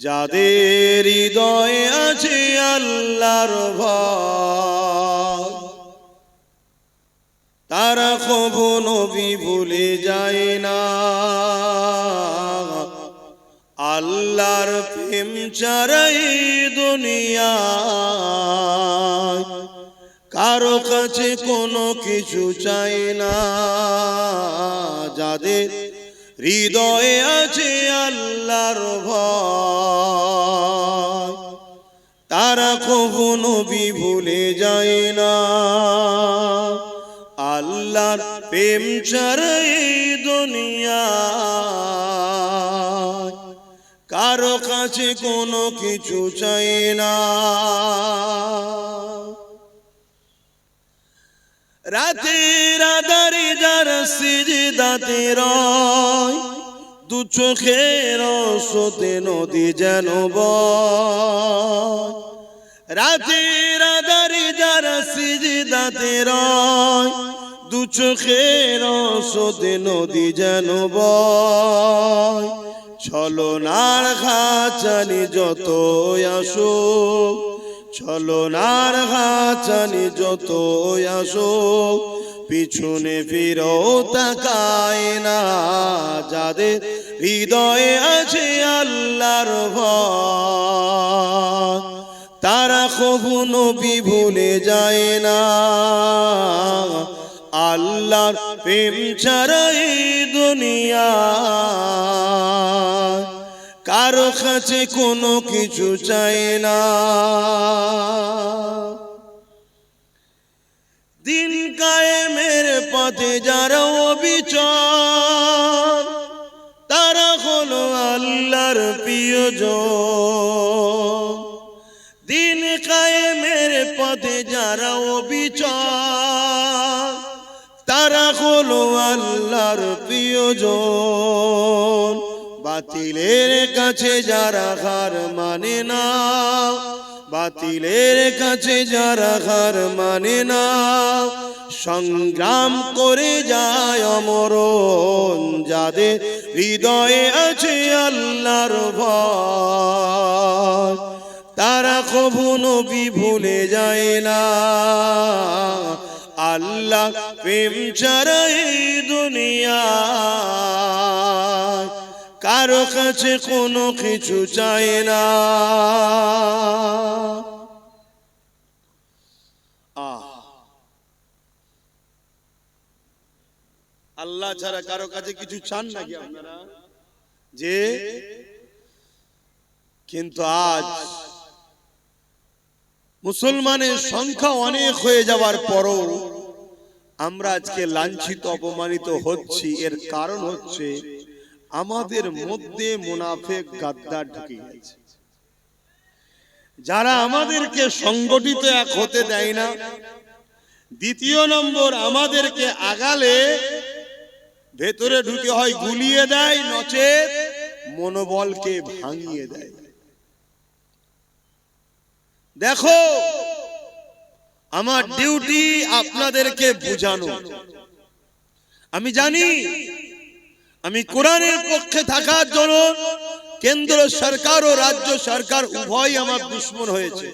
যাদের হৃদয়ে আছে আল্লাহর ভয়, তারা কভু নবী ভুলে যায় না। আল্লাহর প্রেম ছাড়াই দুনিয়ায় কারো কাছে কোনো কিছু চাই না। যাদের হৃদয়ে আছে আল্লাহর ভয়, তারা কভু নবী ভুলে যায় না। আল্লাহর প্রেম ছাড়াই দুনিয়ায় কারো কাছে কোনো কিছু চাই না। রাতের আধারে যারা সিজদাতে রয়, দু চোখের স্রোতে নদী যেন বয়। রাতের আধারে যারা সিজদাতে রয়, দু চোখের স্রোতে নদী যেন বয়। ছলনার খাঁচানি যত আসুক, ছলনার খাঁচানি যত আসুক, পিছনে ফিরো তাকায় না। যাদের হৃদয়ে আছে আল্লাহর ভয়, তারা কভু নবী ভুলে যায় না। আল্লাহর প্রেম ছাড়াই দুনিয়ায় কারো কাছে কোনো কিছু চাই না। দিন কায়েমের পথে যারা অবিচল, তারা হলো আল্লাহর প্রিয়জন। দিন কায়েমের পথে যারা অবিচল, তারা হলো আল্লাহর প্রিয়জন। বাতিলের কাছে যারা হার মানে না, বাতিলের কাছে যারা হার মানে না, সংগ্রাম করে যায় অমরণ। যাদের হৃদয়ে আছে আল্লাহর ভয়, তারা কভু নবী ভুলে যায় না। আল্লাহ প্রেম ছাড়াই দুনিয়ায় কারো কাছে কোনো কিছু চাই না। আল্লাহ ছাড়া কারো কাছে কিছু চান নাকি আপনারা? যে কিন্তু আজ মুসলমানের সংখ্যা অনেক হয়ে যাওয়ার পরও আমরা আজকে লাঞ্ছিত অপমানিত হচ্ছি। এর কারণ হচ্ছে আমাদের মধ্যে মুনাফিক গাদ্দার ঢুকে গেছে, যারা আমাদেরকে সংগঠিত এক হতে দেয় না। দ্বিতীয় নম্বর, আমাদেরকে আগালে ভেতরে ঢুকে হয় গুলিয়ে দেয়, নচেত মনোবলকে ভাঙিয়ে দেয়। দেখো, আমার ডিউটি আপনাদেরকে বোঝানো। আমি জানি আমি কোরআনের পক্ষে থাকার জন্য কেন্দ্র সরকার ও রাজ্য সরকার উভয় আমার দুশমন হয়েছে।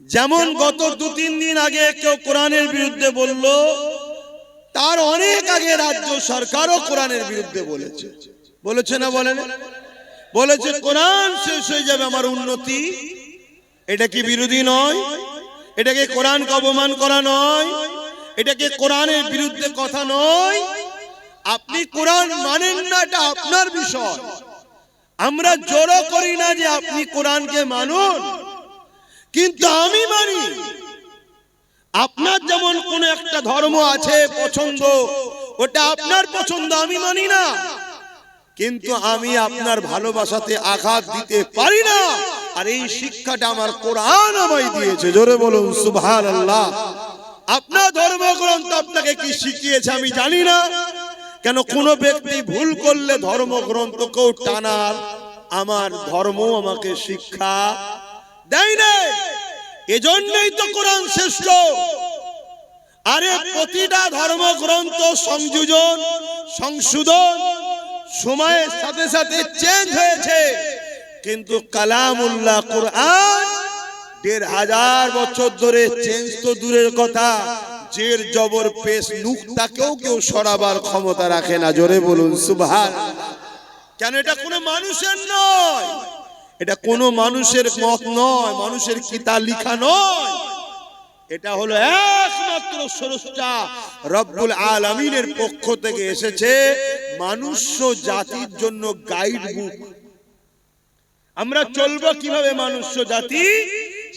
যেমন গত 2-3 দিন আগে কেউ কোরআনের বিরুদ্ধে বলল, তার অনেক আগে রাজ্য সরকারও কোরআনের বিরুদ্ধে বলেছে। বলেছে না বলেন? বলেছে কোরআন শেষ হয়ে যাবে আমার উন্নতি। এটা কি বিরোধী নয়? এটাকে কোরআনকে অপমান করা নয়? এটাকে কোরআনের বিরুদ্ধে কথা নয়? আপনি কোরআন মানেন না, এটা আপনার বিষয়। আমরা জোরও করি না যে আপনি কোরআনকে মানুন, কিন্তু আমি মানি। আপনার যেমন কোন একটা ধর্ম আছে পছন্দ, ওটা আপনার পছন্দ, আমি মানি না। কিন্তু আমি আপনার ভালোবাসাতে আঘাত দিতে পারি না, আর এই শিক্ষাটা আমার কোরআন আমায় দিয়েছে। জোরে বলুন সুবহানাল্লাহ। আপনার ধর্মগ্রন্থ আপনাকে কি শিখিয়েছে আমি জানি না। কেন কোন ব্যক্তি ভুল করলে ধর্মগ্রন্থকেও টানার আমার ধর্ম আমাকে শিক্ষা দেয় না। এজন্যই তো কোরআন শ্রেষ্ঠ। আরে প্রতিটা ধর্মগ্রন্থ সংযোজন সংশোধন সময়ের সাথে সাথে চেঞ্জ হয়েছে, কিন্তু কালামুল্লাহ কোরআন ১৫০০ বছর ধরে চেঞ্জ তো দূরের কথা, জের জবর পেশ নুকতাকেও কেউ সরাবার ক্ষমতা রাখে না। জোরে বলুন সুবহানাল্লাহ। কেন? এটা কোনো মানুষের নয়, এটা কোনো মানুষের মত নয়, মানুষের কিতাব লেখা নয়, এটা হলো একমাত্র স্রষ্টা রব্বুল আলামিনের পক্ষ থেকে এসেছে মানুষ জাতির জন্য গাইড বুক। আমরা চলবো কিভাবে মানুষ জাতি,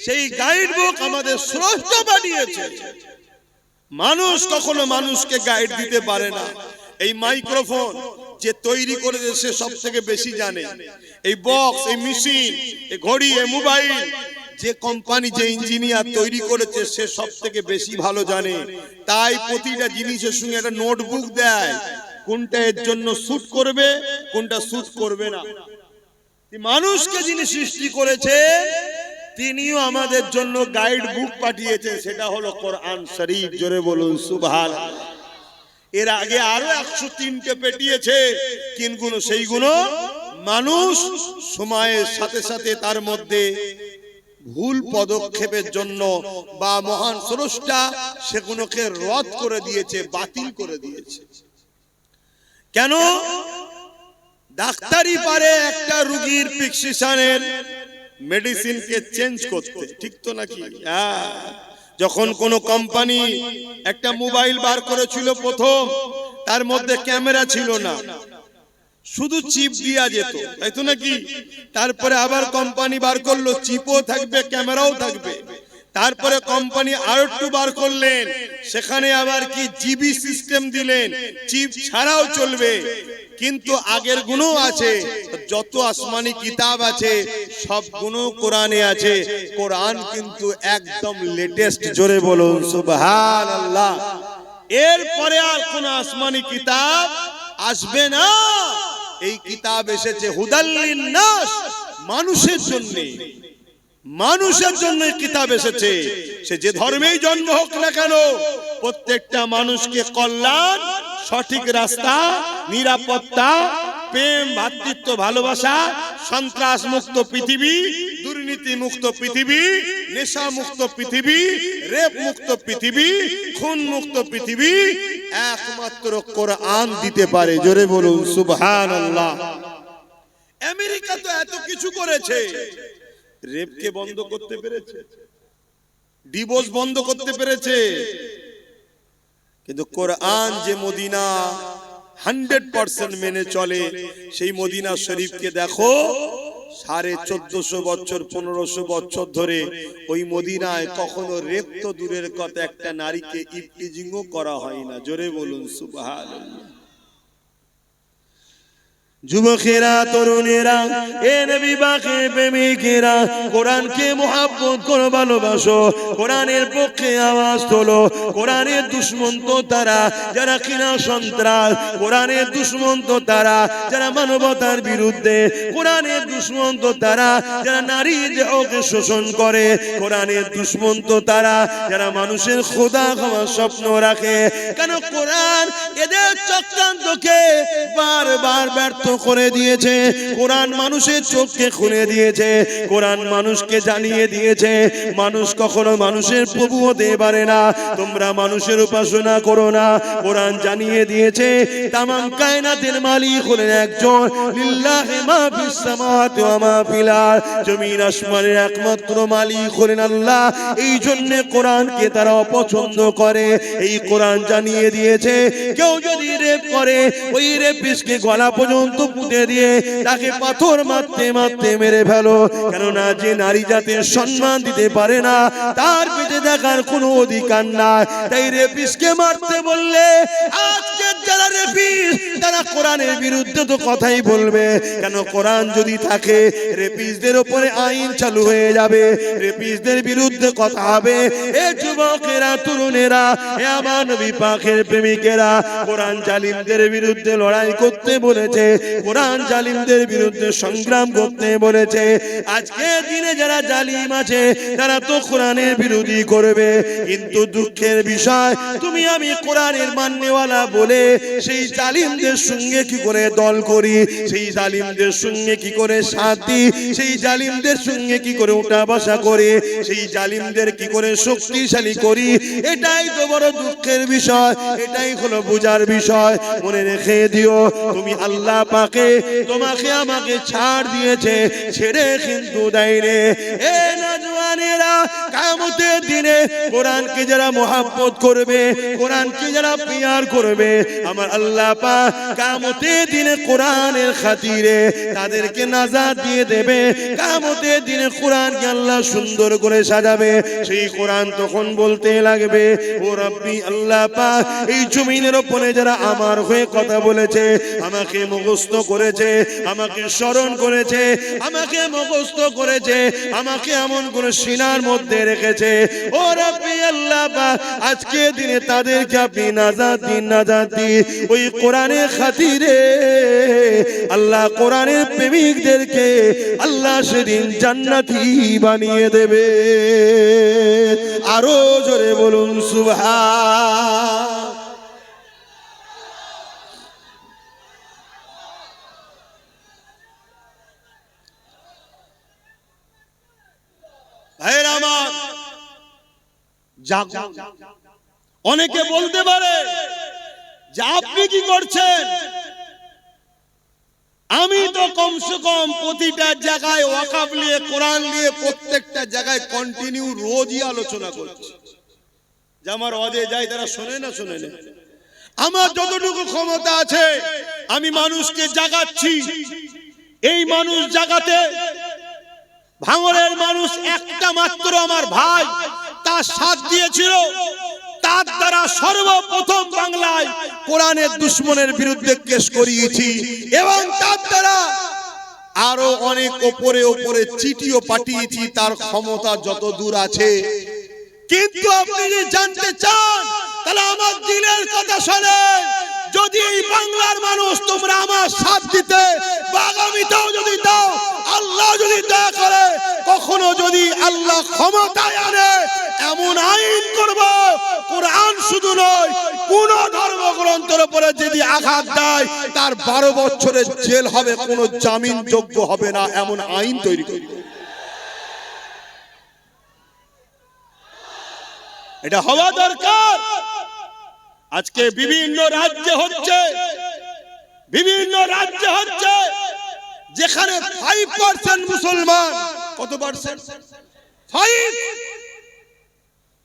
সেই গাইড বুক আমাদের স্রষ্টা বানিয়েছে। মানুষ কখনো মানুষকে গাইড দিতে পারে না। এই মাইক্রোফোন যে তৈরি করেছে সে সব থেকে বেশি জানে। এই বক্স, এই মেশিন, এই ঘড়ি, এই মোবাইল, যে কোম্পানি, যে ইঞ্জিনিয়ার তৈরি করেছে সে সব থেকে বেশি ভালো জানে। তাই প্রতিটা জিনিসের সঙ্গে একটা নোটবুক দেয়, কোনটা এর জন্য স্যুট করবে, কোনটা স্যুট করবে না। মানুষকে যিনি সৃষ্টি করেছে তিনিও আমাদের জন্য গাইড বুক পাঠিয়েছেন, সেটা হলো কোরআন শরীফ। জোরে বলুন সুবহানাল্লাহ। এর আগে আরো 103টে পেটিয়েছে, কিন্তু সেইগুলো মানুষ সময়ের সাথে সাথে তার মধ্যে ভুল পদক্ষেপের জন্য বা মহান স্রষ্টা সেগুলোকে রদ করে দিয়েছে, বাতিল করে দিয়েছে। কেন? ডাক্তারই পারে একটা রোগীর প্রেসক্রিপশনের মেডিসিনকে চেঞ্জ করতে, ঠিক তো নাকি? যখন কোন কোম্পানি একটা মোবাইল বার করেছিল প্রথম, তার মধ্যে ক্যামেরা ছিল না, শুধু চিপ দিয়া যেত, তাই তো নাকি? তারপরে আবার কোম্পানি বার করলো চিপও থাকবে, ক্যামেরাও থাকবে। তারপরে কোম্পানি আরো একটু বার করলেন, সেখানে আবার কি জিবি সিস্টেম দিলেন, চিপ ছাড়াও চলবে। কিন্তু আগের গুণ আছে, যত আসমানি কিতাব আছে সব গুণ কোরআনে আছে। কোরআন কিন্তু একদম লেটেস্ট। জোরে বলুন সুবহানাল্লাহ। এরপরে আর কোন আসমানি কিতাব আসবে না। এই কিতাব এসেছে হুদাল লিন্নাস, মানুষের জন্য। মানুষের জন্য কিতাব এসেছে, সে যে ধর্মেই জন্ম হোক না কেন, প্রত্যেকটা মানুষকে কল্যাণ, সঠিক রাস্তা, নিরাপত্তা, প্রেম, ভ্রাতৃত্ব, ভালোবাসা, সন্ত্রাস মুক্ত পৃথিবী, দুর্নীতি মুক্ত পৃথিবী, নেশা মুক্ত পৃথিবী, রেপ মুক্ত পৃথিবী, খুন মুক্ত পৃথিবী একমাত্র কোরআন দিতে পারে। জোরে বলুন সুবহানাল্লাহ। আমেরিকা তো এত কিছু করেছে, রেপকে বন্ধ করতে পেরেছে, ডিভোর্স বন্ধ করতে পেরেছে, কিন্তু কোরআন যে মদিনা 100% মেনে চলে, সেই মদিনা শরীফকে দেখো 1450 বছর 1500 বছর ধরে ওই মদিনায় কখনো রেপ তো দূরের কথা, একটা নারীকে ইফটিজিংও করা হয় না। জোরে বলুন সুবহানাল্লাহ। যুবকেরা, তরুণেরা, এ নবী পাকের প্রেমিকেরা, কোরআনকে মুহাব্বত করে ভালোবাসো, কোরআনের পক্ষে আওয়াজ তোলো। কোরআনের দুশমন তো তারা যারা কিনা সন্ত্রাস, কোরআনের দুশমন তো তারা যারা মানবতার বিরুদ্ধে, কোরআনের দুশমন তো তারা যারা নারী দেহকে শোষণ করে, কোরআনের দুশমন তো তারা যারা মানুষের খোদা হওয়ার স্বপ্ন রাখে। কেন? কোরআন এদের চক্রান্তকে বারবার ব্যর্থ করে দিয়েছে। কোরআন মানুষের চোখকে খুলে দিয়েছে, কোরআন মানুষকে জানিয়ে দিয়েছে মানুষ কখনো মানুষের প্রভু হতে পারে না। তোমরা মানুষের উপাসনা করো না। কোরআন জানিয়ে দিয়েছে তামাম কায়নাতের মালিক হলেন একজন, লিল্লাহি মা ফিস সামাওয়াতি ওয়া মা ফিল আরদ, জমিন আসমানের একমাত্র মালিক হলেন আল্লাহ। এই জন্য কোরআনকে তারা অপছন্দ করে। এই কোরআন জানিয়ে দিয়েছে কেউ যদি রেপ করে, ওই রেপিস্টকে গলা পর্যন্ত পুঁতে দিয়ে তাকে পাথর মারতে মারতে মেরে ফেলো। কেননা যে নারী জাতির সম্মান দিতে পারে না, তার পেটে দেখার কোনো অধিকার নাই। তাই রেপিস্টকে মারতে বললে আজকে যারা রেপিস্ট তারা কোরআনের বিরুদ্ধে তো কথাই বলবে। কেন? কোরআন যদি থাকে রেপিস্টদের উপরে আইন চালু হয়ে যাবে, রেপিস্টদের বিরুদ্ধে কথা হবে। এ যুবকেরা, তরুণেরা, এ আমার নবী পাকের প্রেমিকেরা, কোরআন জালিমদের বিরুদ্ধে লড়াই করতে বলেছে, কোরআন জালিমদের বিরুদ্ধে সংগ্রাম করতে বলেছে। আজকে দিনে যারা জালিম আছে তারা তো কোরআনের বিরোধী করবে। কিন্তু দুঃখের বিষয়, তুমি আমি কোরআনের মাননেওয়ালা বলে সেই জালিমদের সঙ্গে কি করে দল করি, সেই জালিমদের সঙ্গে কি করে সাথ দিই, সেই জালিমদের সঙ্গে কি করে উঠা বসা করে, সেই জালিমদের কি করে শক্তিশালী করি। এটাই তো বড় দুঃখের বিষয়, এটাই হলো বোঝার বিষয়। মনে রেখে দিও, তুমি আল্লাহ পাকে তোমাকে আমাকে ছাড় দিয়েছে, ছেড়ে কিন্তু দেয়নি। এ নওজওয়ানেরা, কিয়ামতের দিনে কোরআনকে যারা মহব্বত করবে, কোরআনকে যারা প্যার করবে, আমার আল্লাহ পাক কিয়ামতের দিনে কোরআনের খাতিরে তাদেরকে নাজাত দিয়ে দেবে। কিয়ামতের দিনে কোরআনকে আল্লাহ সুন্দর করে সাজাবে। সেই কোরআন তখন বলতে লাগবে, ও রব্বি আল্লাহ পাক, এই জমিনের উপরে যারা আমার হয়ে কথা বলেছে, আমাকে মুখস্থ করেছে, আমাকে স্মরণ করেছে, আমাকে মুখস্থ করেছে, আমাকে এমন করে সিনার মধ্যে রেখেছে, ও রব্বি আল্লাহ পাক, আজকে দিনে তাদেরকে আপনি নাজাত দিন, নাজাত দিন। ওই কোরআনের খাতিরে আল্লাহ কোরআনের প্রেমিকদেরকে আল্লাহ সেদিন জান্নাতি বানিয়ে দেবে। আরো জোরে বলুন সুবহান। ভাইরা আমার, জাগুন। অনেকে বলতে পারে যে আপনি কি করছেন? আমি তো কমসে কম প্রতিটা জায়গায় ওয়াকাফ নিয়ে, কোরআন নিয়ে প্রত্যেকটা জায়গায় কন্টিনিউ রোজই আলোচনা করছি। যে আমার ওয়াজে যায় তারা শোনে না, শোনে না। আমার যতটুকু ক্ষমতা আছে আমি মানুষকে জাগাচ্ছি। এই মানুষ জাগাতে ভাঙড়ের মানুষ একটা মাত্র আমার ভাই তার সাথ দিয়েছিল। তার দ্বারা সর্বপ্রথম বাংলায় কোরআনের দুশমনের বিরুদ্ধে কেস করিয়েছি, এবং তার দ্বারা আরো অনেক ওপরে ওপরে চিঠিও পাঠিয়েছি। তার ক্ষমতা যত দূর আছে। কিন্তু আপনি যদি জানতে চান তাহলে আমার দিলের কথা শোনেন। যদি এই বাংলার মানুষ তোমরা আমার সাথ দিতে বা আগামীতেও যদি দাও, আল্লাহ যদি দয়া করে, কখনো যদি আল্লাহ ক্ষমতায় আনে, এমন আইন করব, কোরআন শুধু নয় কোন ধর্মগ্রন্থের উপরে যদি আঘাত দেয় তার 12 বছরের জেল হবে, কোনো জামিন যোগ্য হবে না, এমন আইন তৈরি করব। এটা হওয়া দরকার। আজকে বিভিন্ন রাজ্যে হচ্ছে, বিভিন্ন রাজ্যে হচ্ছে, যেখানে 5% মুসলমান। কত পার্সেন্ট? 5।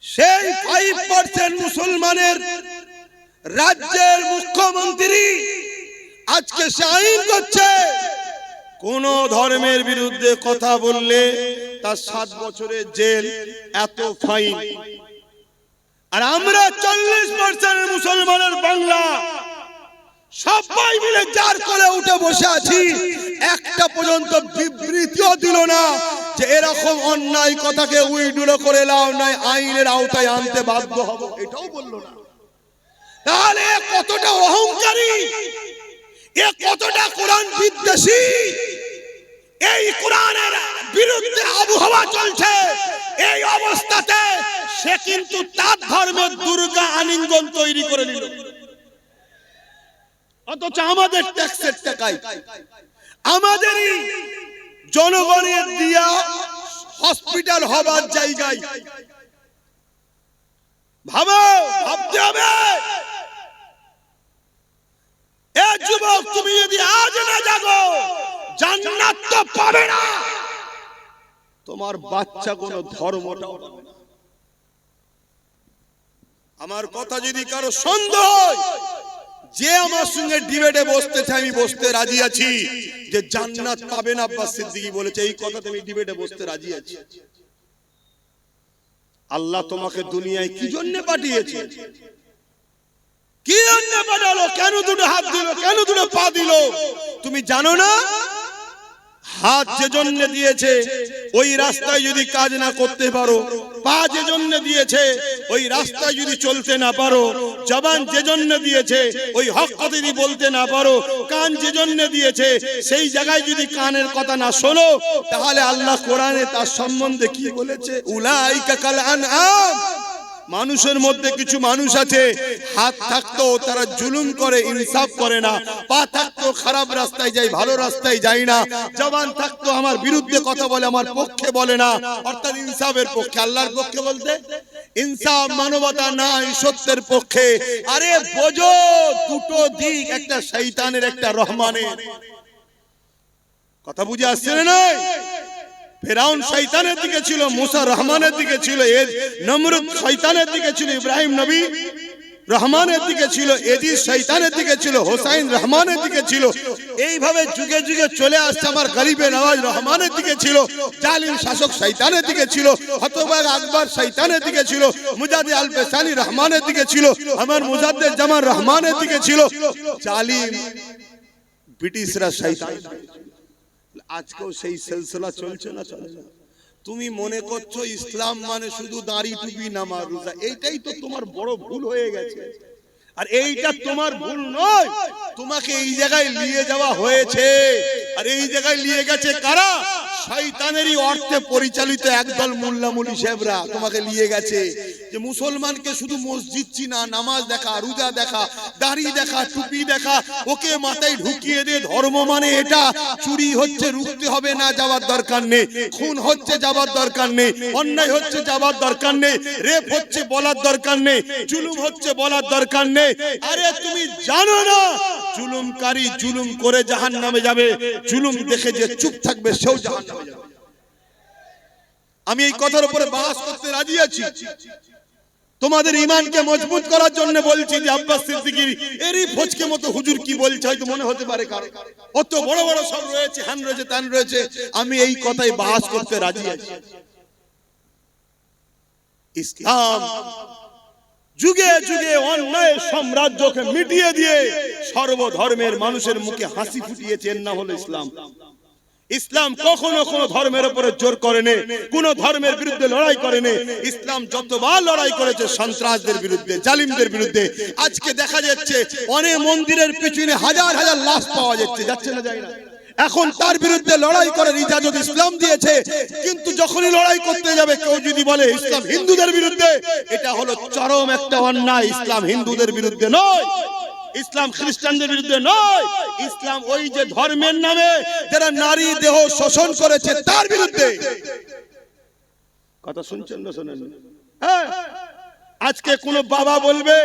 সেই 5% মুসলমানের রাজ্যের মুখ্যমন্ত্রী আজকে সে আইন করছে, কোন ধর্মের বিরুদ্ধে কথা বললে তার 7 বছরের জেল, এত ফাইন। আর আমরা 40% মুসলমানের বাংলা সবাই মিলে যার কোলে উঠে বসে আছি, একটা পর্যন্ত বিবৃতিও দিল না যে এরকম অন্যায় কথাকে উইড্রো করে লাও, নাই আইনের আওতায় আনতে বাধ্য হব, এটাও বললো না। তাহলে কতটা অহংকারী, এ কতটা কোরআন বিদ্বেষী। এই কোরআনের বিরুদ্ধে আবহাওয়া চলছে, এই অবস্থাতে সে কিন্তু তার ধর্মের দুর্গা আলিঙ্গন তৈরি করে নিল। অথচ আমাদের ট্যাক্সের টাকায়, আমাদেরই জনগণের দিয়া হসপিটাল হবার জায়গায়, ভাবো, ভাবতে হবে। এ যুবক, তুমি যদি আজ না জাগো, জান্নাত তো পাবে না, তোমার বাচ্চা কোনো ধর্মটাও পাবে না। আমার কথা যদি কারো সন্দেহ হয়, যে আমার সঙ্গে ডিবেটে বসতে চাই, আমি বসতে রাজি আছি। যে জান্নাত পাবে না আব্বাস সিদ্দিকী বলেছে, এই কথাতে আমি ডিবেটে বসতে রাজি আছি। আল্লাহ তোমাকে দুনিয়ায় কি জন্য পাঠিয়েছে? কি জন্য পাঠালো? কেন দুটো হাত দিল? কেন দুটো পা দিল? তুমি জানো না? হাত যে জন্য দিয়েছে ওই রাস্তায় যদি কাজ না করতে পারো, পা যে জন্য দিয়েছে ওই রাস্তায় যদি চলতে না পারো, জবান যে জন্য দিয়েছে ওই হক কথা যদি বলতে না পারো, কান যে জন্য দিয়েছে সেই জায়গায় যদি কানের কথা না শোনো, তাহলে আল্লাহ কোরআনে তার সম্বন্ধে কি বলেছে? উলাইকা কাল আনআম। মানুষের মধ্যে কিছু মানুষ আছে হাত থাকতো তারা জুলুম করে, ইনসাফ করে না, পা থাকতো খারাপ রাস্তায় যায়, ভালো রাস্তায় যায় না, জবান থাকতো আমার বিরুদ্ধে কথা বলে, আমার পক্ষে বলে না, অর্থাৎ ইনসাফের পক্ষে। আল্লাহর পক্ষে বলতে ইনসাফ, মানবতা নাই, সত্যের পক্ষে। আরে বোঝো দুটো দিক, একটা শয়তানের একটা রহমানের। কথা বুঝে আসছে না? ফেরাউন শয়তানের দিকে ছিল, মুসা রহমানের দিকে ছিল, নমরুদ শয়তানের দিকে ছিল, ইব্রাহিম নবী রহমানের দিকে ছিল, এজিদ শয়তানের দিকে ছিল, হোসাইন রহমানের দিকে ছিল। এইভাবে যুগে যুগে চলে আসছে। আমার গরিবে নওয়াজ রহমানের দিকে ছিল, জালিম শাসক শয়তানের দিকে ছিল, হতবাগ আকবর শয়তানের দিকে ছিল, মুজাদ্দিদ আল বেসানি রহমানের দিকে ছিল, আমার মুজাদ্দিদ জামান রহমানের দিকে ছিল, জালিম ব্রিটিশরা শয়তান। আজকেও সেই সিলসিলা চলছে না? চলে না? তুমি মনে করছো ইসলাম মানে শুধু দাড়ি টুপি নামাজ রোজা, এইটাই তো তোমার বড় ভুল হয়ে গেছে। আর এইটা তোমার ভুল নয়, তোমাকে এই জায়গায় নিয়ে যাওয়া হয়েছে। আর এই জায়গায় নিয়ে গেছে কারা? শয়তানেরই অর্থে পরিচালিত একদল মোল্লা মুলি সাহেবরা তোমাকে নিয়ে গেছে, যে মুসলমানকে শুধু মসজিদ চিনা, নামাজ দেখা, রোজা দেখা, দাড়ি দেখা, টুপি দেখা, ওকে মাথায় ঢুকিয়ে দিয়ে ধর্ম মানে এটা, চুরি হচ্ছে রুখতে হবে না, যাওয়ার দরকার নেই, খুন হচ্ছে যাওয়ার দরকার নেই, অন্যায় হচ্ছে যাওয়ার দরকার নেই, রেপ হচ্ছে বলার দরকার নেই, জুলুম হচ্ছে বলার দরকার নেই। আরে তুমি জানো না জুলুমকারী জুলুম করে জাহান্নামে যাবে, জুলুম দেখে যে চুপ থাকবে সেও জাহান্নামে যাবে। আমি এই কথার উপরে বাস করতে রাজি আছি। তোমাদের ঈমানকে মজবুত করার জন্য বলছি যে আব্বাস সিদ্দিকীর এরই ফজকে মতো হুজুর কি বলছে হয়তো মনে হতে পারে কারো, অত বড় বড় সব রয়েছে, হ্যান রয়েছে, তান রয়েছে। আমি এই কথাই বাস করতে রাজি আছি। ইসলাম যুগে যুগে অন্যায় সাম্রাজ্যকে মিটিয়ে দিয়ে সর্বধর্মের মানুষের মুখে হাসি ফুটিয়েছে, এর নাম হলো ইসলাম। ইসলাম কখনো কোনো ধর্মের উপরে জোর করেনি, কোন ধর্মের বিরুদ্ধে লড়াই করেনি। ইসলাম যতবার লড়াই করেছে সন্ত্রাসদের বিরুদ্ধে, জালিমদের বিরুদ্ধে। আজকে দেখা যাচ্ছে অনেক মন্দিরের পিছনে হাজার হাজার লাশ পাওয়া যাচ্ছে, যাচ্ছে না যায় না? এখন তার বিরুদ্ধে লড়াই করার ইজাজত ইসলাম দিয়েছে। কিন্তু যখনই লড়াই করতে যাবে কেউ যদি বলে ইসলাম হিন্দুদের বিরুদ্ধে, এটা হলো চরম একটা অন্যায়। ইসলাম হিন্দুদের বিরুদ্ধে নয়, ইসলাম খ্রিস্টানদের বিরুদ্ধে নয়, ইসলাম ওই যে ধর্মের নামে যারা নারী দেহ শোষণ করেছে তার বিরুদ্ধে। কথা শুনছেন না শোনেন? হ্যাঁ, আজকে কোন বাবা বলবে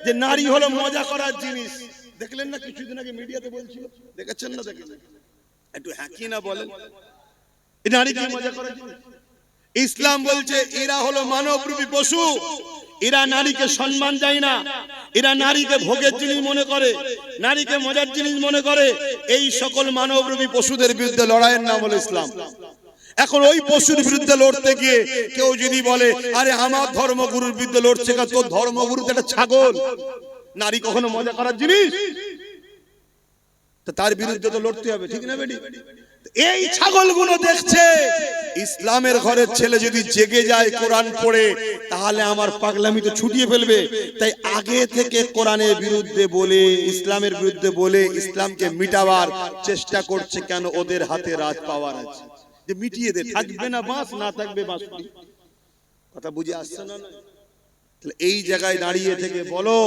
যে নারী হলো মজা করার জিনিস। দেখলেন না কিছুদিন আগে মিডিয়াতে বলছিল, দেখেছেন না? দেখেন একটু হ্যাঁ কি না বলেন, এই নারী কি মজা করার জিনিস? ইসলাম বলছে এরা হলো মানবরূপী পশু, এরা নারীকে সম্মান দেয় না, এরা নারীকে ভোগের জিনিস মনে করে, নারীকে মজার জিনিস মনে করে। এই সকল মানবরূপী পশুদের বিরুদ্ধে লড়াইয়ের নাম হলো ইসলাম। এখন ওই পশুর বিরুদ্ধে লড়তে গিয়ে কেউ যদি বলে আরে আমার ধর্মগুরুর বিরুদ্ধে লড়ছে, তোর ধর্মগুরু তো একটা ছাগল, নারী কখনো মজা করার জিনিস, তো তার বিরুদ্ধে তো লড়তে হবে, ঠিক না বেটি? এই ছাগলগুলো দেখছে ইসলামের ঘরের ছেলে যদি জেগে যায় কোরআন পড়ে, তাহলে আমার পাগলামি তো ছুটিয়ে ফেলবে। তাই আগে থেকে কোরআনের বিরুদ্ধে বলে, ইসলামের বিরুদ্ধে বলে ইসলামকে মিটাবার চেষ্টা করছে। কেন? ওদের হাতে রাজ পাওয়ার আছে, যে মিটিয়ে দে, থাকবে না বাঁশ, না থাকবে বাঁশি। কথা বুঝে আসছে না? তাহলে এই জায়গায় দাঁড়িয়ে থেকে বলো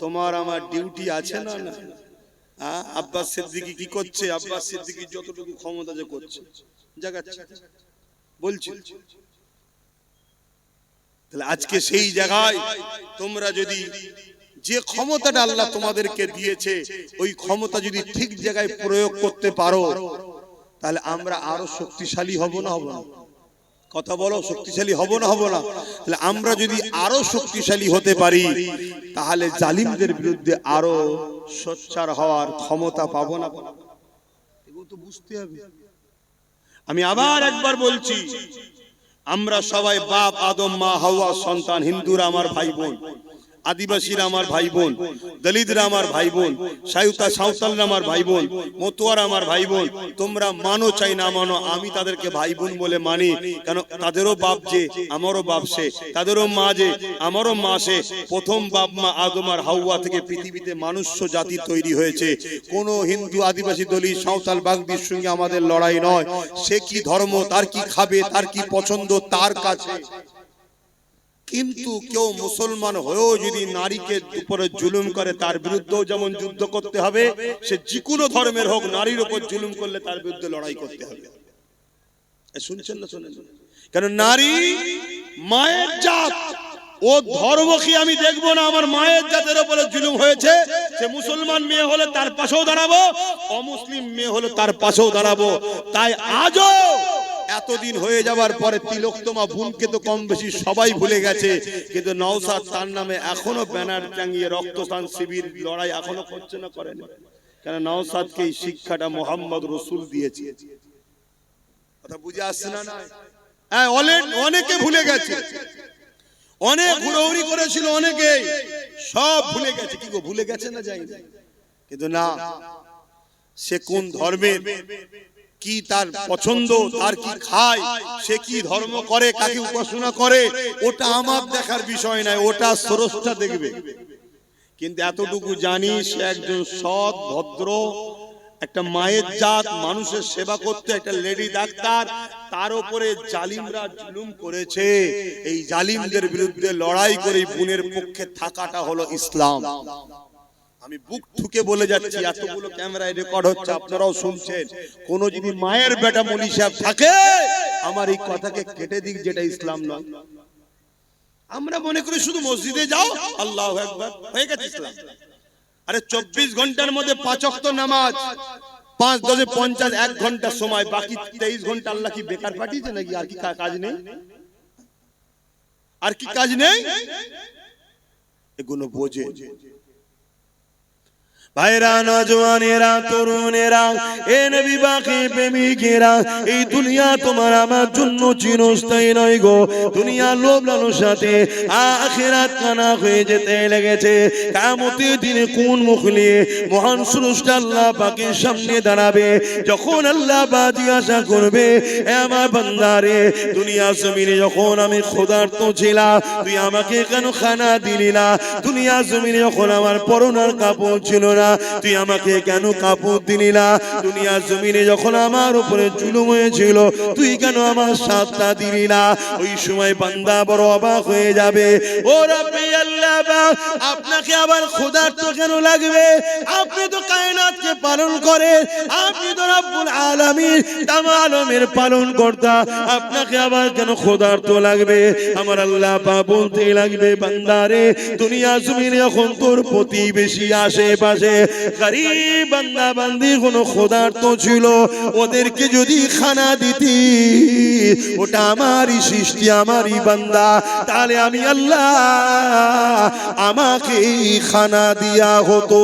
তোমার আমার ডিউটি আছে না? না। আব্বাস সিদ্দিকী কি করছে? আব্বাস সিদ্দিকী যতটুকু ক্ষমতা যে করছে জাগাচ্ছে, বলছি। তাহলে আজকে সেই জায়গায় তোমরা যদি যে ক্ষমতাটা আল্লাহ তোমাদেরকে দিয়েছে ওই ক্ষমতা যদি ঠিক জায়গায় প্রয়োগ করতে পারো, তাহলে আমরা আরো শক্তিশালী হব না? হব না? কথা বলো, শক্তিশালী হব না? হব না? তাহলে আমরা যদি আরো শক্তিশালী হতে পারি, তাহলে জালিমদের বিরুদ্ধে আরো সোচ্চার হওয়ার ক্ষমতা পাবো না? এগুলো তো বুঝতে হবে। আমি আবার একবার বলছি, আমরা সবাই বাপ আদম মা হাওয়া সন্তান, হিন্দুরা আমার ভাই বোন। আদিবাসীরা আমার ভাই বোন, দলিতরা আমার ভাই বোন, সাঁওতালরা আমার ভাই বোন, মতুয়ারা আমার ভাই বোন। তোমরা মানো চাই না মানো, আমি তাদেরকে ভাই বোন বলে মানি। কেন? তাদেরও বাপ যে আমারও বাপ সে, তাদেরও মা যে আমারও মা সে। প্রথম বাপ মা আদম আর হাওয়া থেকে পৃথিবীতে মানুষ্য জাতি তৈরি হয়েছে। কোন হিন্দু, আদিবাসী, দলিত, সাঁওতাল, বাগদির সঙ্গে আমাদের লড়াই নয়। সে কি ধর্ম, তার কি খাবে, তার কি পছন্দ, তার কাছে। কিন্তু কেউ মুসলমান হয়েও যদি নারীকে উপরে জুলুম করে, তার বিরুদ্ধেও যেমন যুদ্ধ করতে হবে। সে যে কোনো ধর্মের হোক, নারীর উপর জুলুম করলে তার বিরুদ্ধে লড়াই করতে হবে। শুনছেন না? শোনেন। কেন? নারী মায়ের জাত, ও ধর্ম কি আমি দেখবো না আমার মায়ের জাতের উপরে জুলুম হয়েছে, সে মুসলমান মেয়ে হলে তার পাশেও দাঁড়াবো, অমুসলিম মেয়ে হলে তার পাশেও দাঁড়াবো। তাই আজও এতদিন হয়ে যাবার পরে তিলোত্তমা বোনকে তো কম বেশি সবাই ভুলে গেছে, কিন্তু নওশাদ তার নামে এখনো ব্যানার টাঙিয়ে রক্তদান শিবির লড়াই এখনো করছে না? করেন? কেন? নওশাদকে এই শিক্ষাটা মোহাম্মদ রসুল দিয়েছে। কথা বুঝে আসছে না? হ্যাঁ, অনেকে ভুলে গেছে, অনেক হুড়োহুড়ি করেছিল, অনেকে সব ভুলে গেছে। কি গো, ভুলে গেছে না? যাই, কিন্তু না, সে কোন ধর্মের, কি তার পছন্দ, তার কি খায়, সে কি ধর্ম করে, কাকে উপাসনা করে, ওটা আমার দেখার বিষয় নয়, ওটা স্রষ্টা দেখবে। কিন্তু এতটুকু জানি, সে একজন সৎ ভদ্র, একটা মায়ের জাত, মানুষের সেবা করতে, একটা লেডি ডাক্তার। তার উপরে জালিমরা জুলুম করেছে। এই জালিমদের বিরুদ্ধে লড়াই করে বোনের পক্ষে থাকাটা হলো ইসলাম। আমি বুক ঠুকে বলে যাচ্ছি, এতগুলো ক্যামেরায় রেকর্ড হচ্ছে, আপনারাও শুনছেন। কোন যদি মায়ের বেটা মলি সাহেব থাকে, আমার এই কথাকে কেটে দিক, যেটা ইসলাম নয়। আমরা মনে করি শুধু মসজিদে যাও, আল্লাহু আকবার, হয়ে গেছে ইসলাম। আরে 24 ঘন্টার মধ্যে 5 ওয়াক্ত নামাজ, 5 10 50 1 ঘন্টা সময়, বাকি 23 ঘন্টা আল্লাহ কি বেকার পাঠিয়েছে নাকি? আর কি কাজ নেই? আর কি কাজ নেই? এগুলো বোঝে ভাইরা, নজওয়ানেরা, তরুণেরা, এ নবী বাকি প্রেমিকেরা, এই দুনিয়া তোমার আমার জন্য চিরস্থায়ী নয় গো। দুনিয়া লোভ লালসাতে আখিরাত কানা হয়ে যেতে লেগেছে। কিয়ামতের দিনে কোন মুখ নিয়ে মহান স্রষ্টা আল্লাহ পাকের সামনে দাঁড়াবে, যখন আল্লাহ পাক জিজ্ঞাসা করবে, এ আমার বান্দারে, দুনিয়া জমিনে যখন আমি ক্ষুধার্ত ছিলাম, তুই আমাকে কেন খানা দিলি না? দুনিয়া জমিনে যখন আমার পরনার কাপড় ছিল না, তুই আমাকে কেন কাপড় দিলি না? দুনিয়া জমিনে যখন আমার উপরে জুলুম হয়েছিল, তুই কেন আমার সাথটা দিলি না? ওই সময় বান্দা বড় অবাক হয়ে যাবে। ও রব্বি আল্লাহ পাক, আপনাকে আবার ক্ষুধার্ত কেন লাগবে? আপনি তো কায়নাতকে পালন করেন, আপনি তো রব্বুল আলামিন, তাম আলমের পালন কর্তা, আপনাকে আবার কেন ক্ষুধার্ত লাগবে? আমার আল্লাহ পাক বলতে লাগবে, বান্দারে, দুনিয়া জমিনে যখন তোর প্রতিবেশী আশেপাশে গরিব বান্দা বান্দি কোনো ক্ষুধার্ত ছিল, ওদেরকে যদি খানা দিতি, ওটা আমারই সৃষ্টি, আমারই বান্দা, তাহলে আমি আল্লাহ আমাকে খানা দিয়া হতো।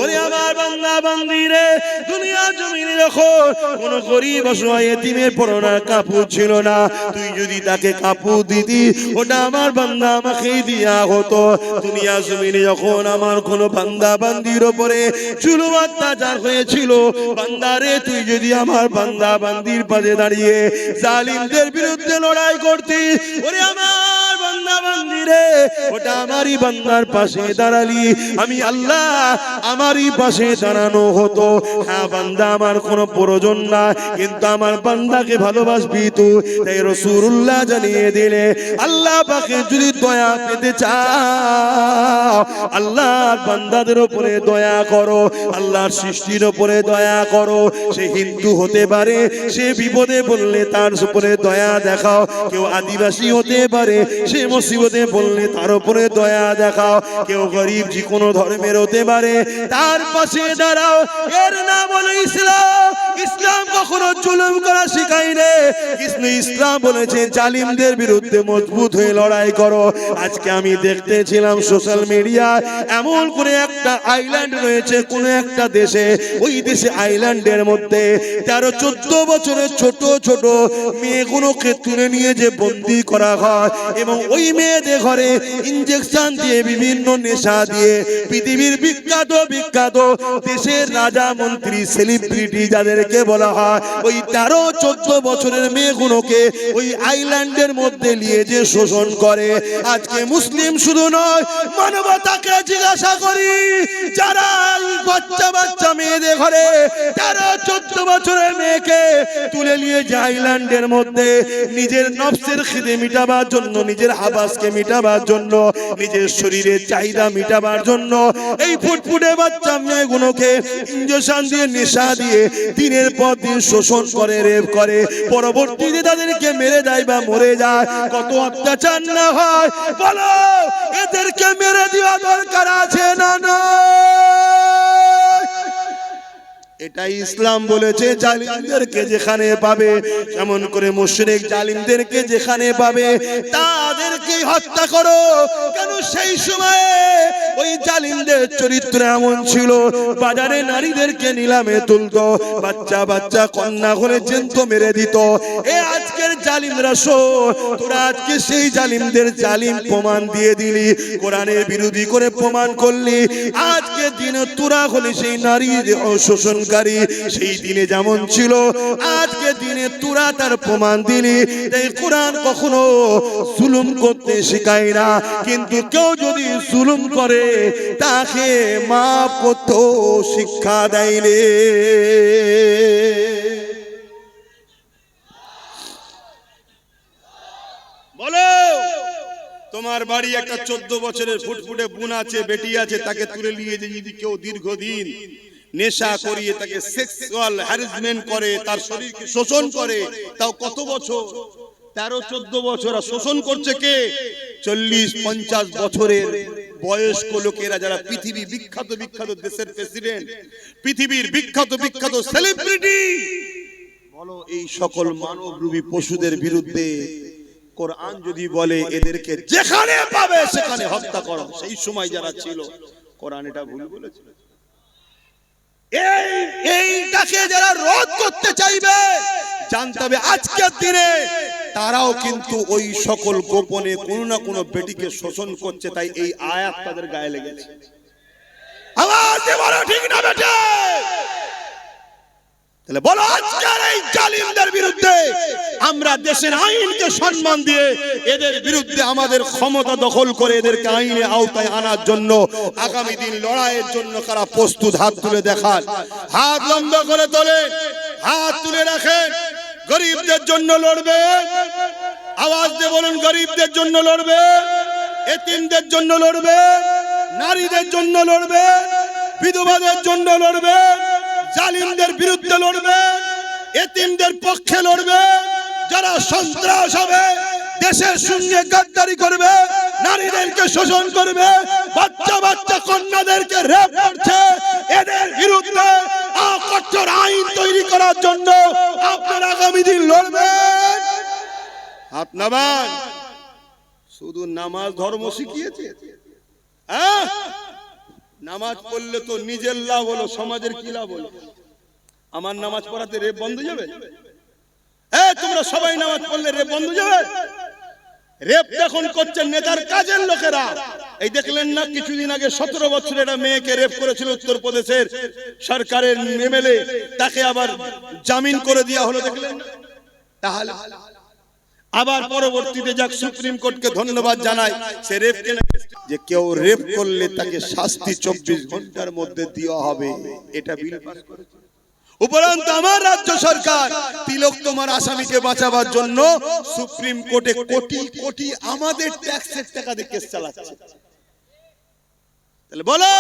ওরে আমার বান্দা বান্দিরে, দুনিয়া জমিনে যখন কোন গরিব অসহায় এতিমের পরনার কাপড় ছিল না, তুই যদি তাকে কাপড় দিতি, ওটা আমার বান্দা আমাকেই দিয়া হতো। দুনিয়া জমিনে যখন আমার কোন বান্দা বান্দির উপরে জুলুম অত্যাচার হয়েছিল, বান্দারে, তুই যদি আমার বান্দা বান্দির পাশে দাঁড়িয়ে জালিমদের বিরুদ্ধে লড়াই করতি, ওরে আমার বান্দা বান্দিরে, ওটা আমারই বান্দার পাশে দাঁড়ালি, আমি আল্লাহ আমারই পাশে দাঁড়ানো হতো। হ্যাঁ বান্দা, আমার কোনো প্রয়োজন না, কিন্তু আমার বান্দাকে ভালোবাসবি তুই। তাই রাসূলুল্লাহ জানিয়ে দিলে, আল্লাহ পাকে যদি দয়া পেতে চাও, আল্লাহর বান্দাদের উপরে দয়া করো, আল্লাহর সৃষ্টির উপরে দয়া করো। সে হিন্দু হতে পারে, সে বিপদে বললে তার উপরে দয়া দেখাও। কেউ আদিবাসী হতে পারে, সে মুসিবতে বললে তার উপরে দয়া দেখাও। কেউ গরিব যে কোনো ধর্মের হতে পারে, তার পাশে দাঁড়াও। এর নাম হলো ইসলাম। ইসলাম কখনো জুলুম করা শেখায় না। ইসলাম বলেছে জালিমদের বিরুদ্ধে মজবুত হয়ে লড়াই করো। আজকে আমি দেখতেছিলাম সোশ্যাল মিডিয়ায়, এমন করে একটা আইল্যান্ড রয়েছে কোন একটা দেশে, ওই দেশে আইল্যান্ডের মধ্যে 13-14 বছরের ছোট ছোট মেয়েগুলোকে তুলে নিয়ে যে বন্দি করা হয়, এবং ওই মেয়েদের ঘরে ইনজেকশন দিয়ে বিভিন্ন নেশা দিয়ে পৃথিবীর বিখ্যাত বিখ্যাত দেশের রাজা মন্ত্রী সেলিব্রিটি যাদেরকে বলা হয় ওই 13-14 বছরের মেয়েগুলোকে ওই আইল্যান্ডের মধ্যে নিয়ে যে শোষণ করে। আজকে মুসলিম শুধু নয়, মানবতাকে জিজ্ঞাসা করি, যারা বাচ্চা বাচ্চা মেয়েদের ঘরে 13-14 বছরের মেয়েকে তুলে নিয়ে যায় আইল্যান্ডের মধ্যে নিজের নফসের খিদে মিটাবার জন্য, নিজের হাবাসকে মিটাবার জন্য, নিজের শরীরের চাহিদা মিটাবার জন্য এই ফুটফুটে বাচ্চা মেয়েগুলোকে ইনজেকশন দিয়ে নেশা দিয়ে দিনের পর দিন শোষণ করে, রেপ করে, পরবর্তীতে তাদেরকে মেরে দেয় বা মরে যায়। কত অত্যাচার না হয় বলো, এদেরকে মেরে দেওয়া দরকার আছে না না? এটাই ইসলাম বলেছে, জালিমদেরকে যেখানে পাবে, এমন করে মুশরিক জালিমদেরকে যেখানে পাবে তাদেরকে হত্যা করো। কেন সেই সময়ে ওই জালিমদের চরিত্র এমন ছিল, বাজারে নারীদেরকে নিলামে তুলতো, বাচ্চা বাচ্চা কন্যা করে জ্যান্ত মেরে দিত। এ আজকের জালিমরা শোন, তোরা আজকে সেই জালিমদের জালিম প্রমাণ দিয়ে দিলি, কোরআনের বিরোধী করে প্রমাণ করলি। আজকে দিনে তোরা হলে সেই নারীর শোষণ, সেই দিনে যেমন ছিল আজকে দিনে তোরা তার প্রমাণ দিলি। তাই কোরআন কখনো জুলুম করতে শেখায় না, কিন্তু কেউ যদি জুলুম করে তাকে মাফ করতে শিক্ষা দেয় রে। বলো, তোমার বাড়ি একটা 14 বছরের ফুটফুটে বোন আছে, বেটি আছে, তাকে তুলে নিয়ে যদি কেউ দীর্ঘদিন নেশা করিয়ে তাকে সেক্সুয়াল হ্যারাসমেন্ট করে, তার শরীরকে শোষণ করে, তাও কত বছর? 13-14 বছর। আর শোষণ করছে কে? 40-50 বছরের বয়স্ক লোকেরা, যারা পৃথিবী বিখ্যাত বিখ্যাত দেশের প্রেসিডেন্ট, পৃথিবীর বিখ্যাত বিখ্যাত সেলিব্রিটি। বলো, এই সকল মানবরূপী পশুদের বিরুদ্ধে কোরআন যদি বলে এদেরকে যেখানে পাবে সেখানে হত্যা করো, সেই সময় যারা ছিল কোরআন এটা ভুল বলেছিল? এইটাকে যারা রোধ করতে চাইবে জানতে হবে আজকের দিনে তারাও কিন্তু ওই সকল গোপনে কোনো না কোনো বেটিকে শোষণ করছে, তাই এই আয়াত তাদের গায়ে লেগেছে। আওয়াজ দিয়ে বলো ঠিক না বেটে? তাহলে বলো, আজকের এই জালিমদের বিরুদ্ধে আমরা দেশের আইনকে সম্মান দিয়ে এদের বিরুদ্ধে আমাদের ক্ষমতা দখল করে এদেরকে আইনের আওতায় আনার জন্য আগামী দিন লড়াইয়ের জন্য কারা প্রস্তুত? হাত তুলে দেখান, হাত লম্বা করে তোলেন, হাত তুলে রাখেন। গরিবদের জন্য লড়বে, আওয়াজ দিয়ে বলুন, গরিবদের জন্য লড়বে, এতিমদের জন্য লড়বে, নারীদের জন্য লড়বে, বিধবাদের জন্য লড়বে, জালিমদের বিরুদ্ধে লড়বে, এতিমদের পক্ষে লড়বে। যারা সন্ত্রাস হবে, দেশের সঙ্গে গাদ্দারি করবে, নারীদেরকে শোষণ করবে, বাচ্চা বাচ্চা কন্যাদেরকে রেপ করছে, এদের বিরুদ্ধে কঠোর আইন তৈরি করার জন্য আপনারা আগামী দিন লড়বেন। হাত নামান। শুধু নামাজ ধর্ম শিখিয়েছে? হ্যাঁ, নামাজ পড়লে তো নিজের লাভ হলো, সমাজের কি লাভ হলো? আমার নামাজ পড়াতে রেপ বন্ধ যাবে? তোমরা সবাই নামাজ পড়লে রেপ বন্ধ যাবে? রেপ এখন করছে নেতার কাজের লোকেরা। এই দেখলেন না, কিছুদিন আগে 17 বছরের একটা মেয়েকে রেপ করেছিল উত্তরপ্রদেশের সরকারের এমএলএ, তাকে আবার জামিন করে দেওয়া হলো, দেখলেন? তাহলে আবার পরবর্তীতে যাক, সুপ্রিম কোর্টকে ধন্যবাদ জানাই, সে রেপকে যে কেউ রেপ করলে তাকে শাস্তি 24 ঘন্টার মধ্যে দেওয়া হবে, এটা বিল পাস করেছে। উপরন্ত আমার রাজ্য সরকার তিলক তোমার আসামিকে বাঁচাবার জন্য সুপ্রিম কোর্টে কোটি কোটি আমাদের ট্যাক্সের টাকা দিয়ে কেস চালাচ্ছে। তাহলে বলো,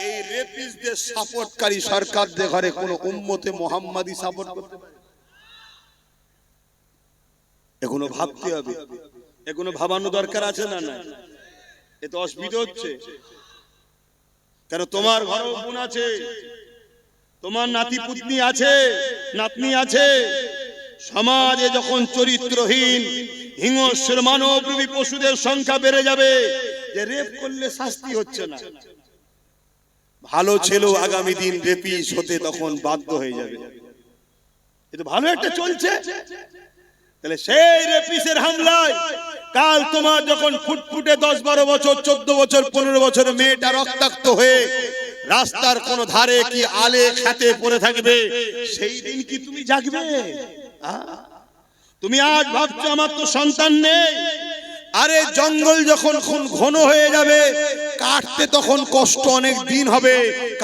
এই রেপিস্টদের সাপোর্টকারী সরকারদের ঘরে কোন উম্মতে মুহাম্মাদি সাপোর্ট করতে পারে? এগুলো ভাবতে হবে, এগুলো ভাবানো দরকার আছে না? না, এতে অসুবিধা হচ্ছে। কারণ তোমার ঘরে বোন আছে, তোমার নাতি পুতনি আছে, নাতনি আছে। সমাজে যখন চরিত্রহীন হিংস্র মানবরূপী পশুদের সংখ্যা বেড়ে যাবে, যে রেপ করলে শাস্তি হচ্ছে না, ভালো ছেলে আগামী দিন রেপিস্ট হতে তখন বাধ্য হয়ে যাবে। এটা ভালো একটা চলছে, তাহলে সেই রেপিসের হামলায় কাল তোমার যখন ফুটফুটে 10-12 বছর 14 বছর 15 বছরের মেয়েটা রক্তাক্ত হয়ে রাস্তার কোন ধারে কি আলে খেতে পড়ে থাকবে, সেই দিন কি তুমি জাগবে? তুমি আজ ভাবছো আমার তো সন্তান নেই, আরে জঙ্গল যখন ঘন হয়ে যাবে কাটতে তখন কষ্ট অনেক দিন হবে,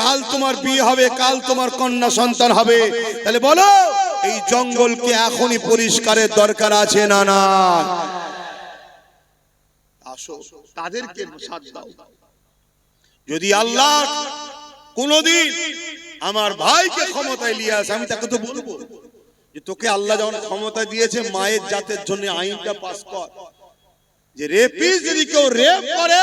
কাল তোমার বিয়ে হবে, কাল তোমার কন্যা সন্তান হবে। তাহলে বলো এই জঙ্গলকে এখনই পরিষ্কারের দরকার আছে না না? আসো তাদেরকে সাথ দাও। যদি আল্লাহ কোনদিন আমার ভাইকে ক্ষমতায় নিয়ে আসে, আমি তাকে তো বলবো যে তোকে আল্লাহ যখন ক্ষমতা দিয়েছে মায়ের জাতের জন্য আইনটা পাস কর, যে রেপিস যদি কেউ রেপ করে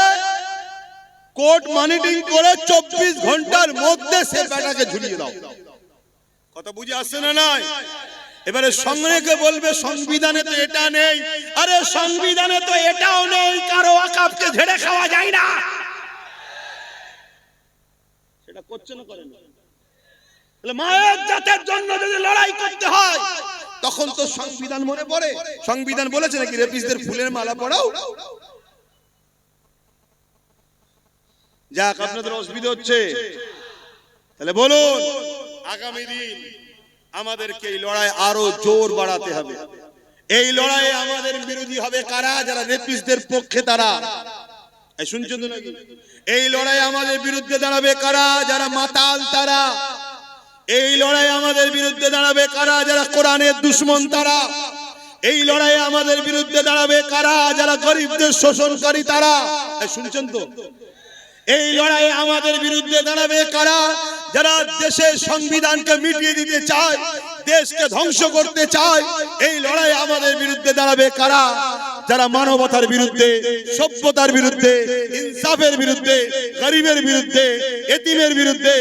কোর্ট মনিটরিং করে 24 ঘন্টার মধ্যে সে বেটাকে ঝুলিয়ে দাও। কথা বুঝে আসছে না? নাই এবারে সঙ্গে বলবে সংবিধানে তো এটা নেই, আরে সংবিধানে তো এটাও নেই কারো ওয়াকফকে ঝেড়ে খাওয়া যায় না, সেটা করছে না করেন? তাহলে মায়ের জাতের জন্য যদি লড়াই করতে হয় তখন তো সংবিধান মনে পড়ে। সংবিধান বলেছে নাকি রেপিসদের ফুলের মালা পরাও? যাক, আপনাদের অসুবিধা হচ্ছে, তাহলে বলুন আগামী দিন আমাদেরকে এই লড়াই আরো জোর বাড়াতে হবে। এই লড়াই আমাদের বিরোধী হবে কারা? যারা রেপিসদের পক্ষে তারা। এই শুনছেন তো নাকি? এই লড়াই আমাদের বিরুদ্ধে দাঁড়াবে কারা? যারা মাতাল তারা। এই লড়াই আমাদের বিরুদ্ধে দাঁড়াবে কারা? যারা কোরআনের দুশমন তারা। এই লড়াই আমাদের বিরুদ্ধে দাঁড়াবে কারা? যারা গরিবদের শোষণকারী তারা। শুনছেন তো? এই লড়াই আমাদের বিরুদ্ধে দাঁড়াবে কারা? যারা দেশের সংবিধানকে মিটিয়ে দিতে চায়, দেশকে ধ্বংস করতে চায়। এই লড়াই আমাদের বিরুদ্ধে দাঁড়াবে কারা? যারা মানবতার বিরুদ্ধে, সভ্যতার বিরুদ্ধে, ইনসাফের বিরুদ্ধে, গরিবের বিরুদ্ধে, এতিমের বিরুদ্ধে,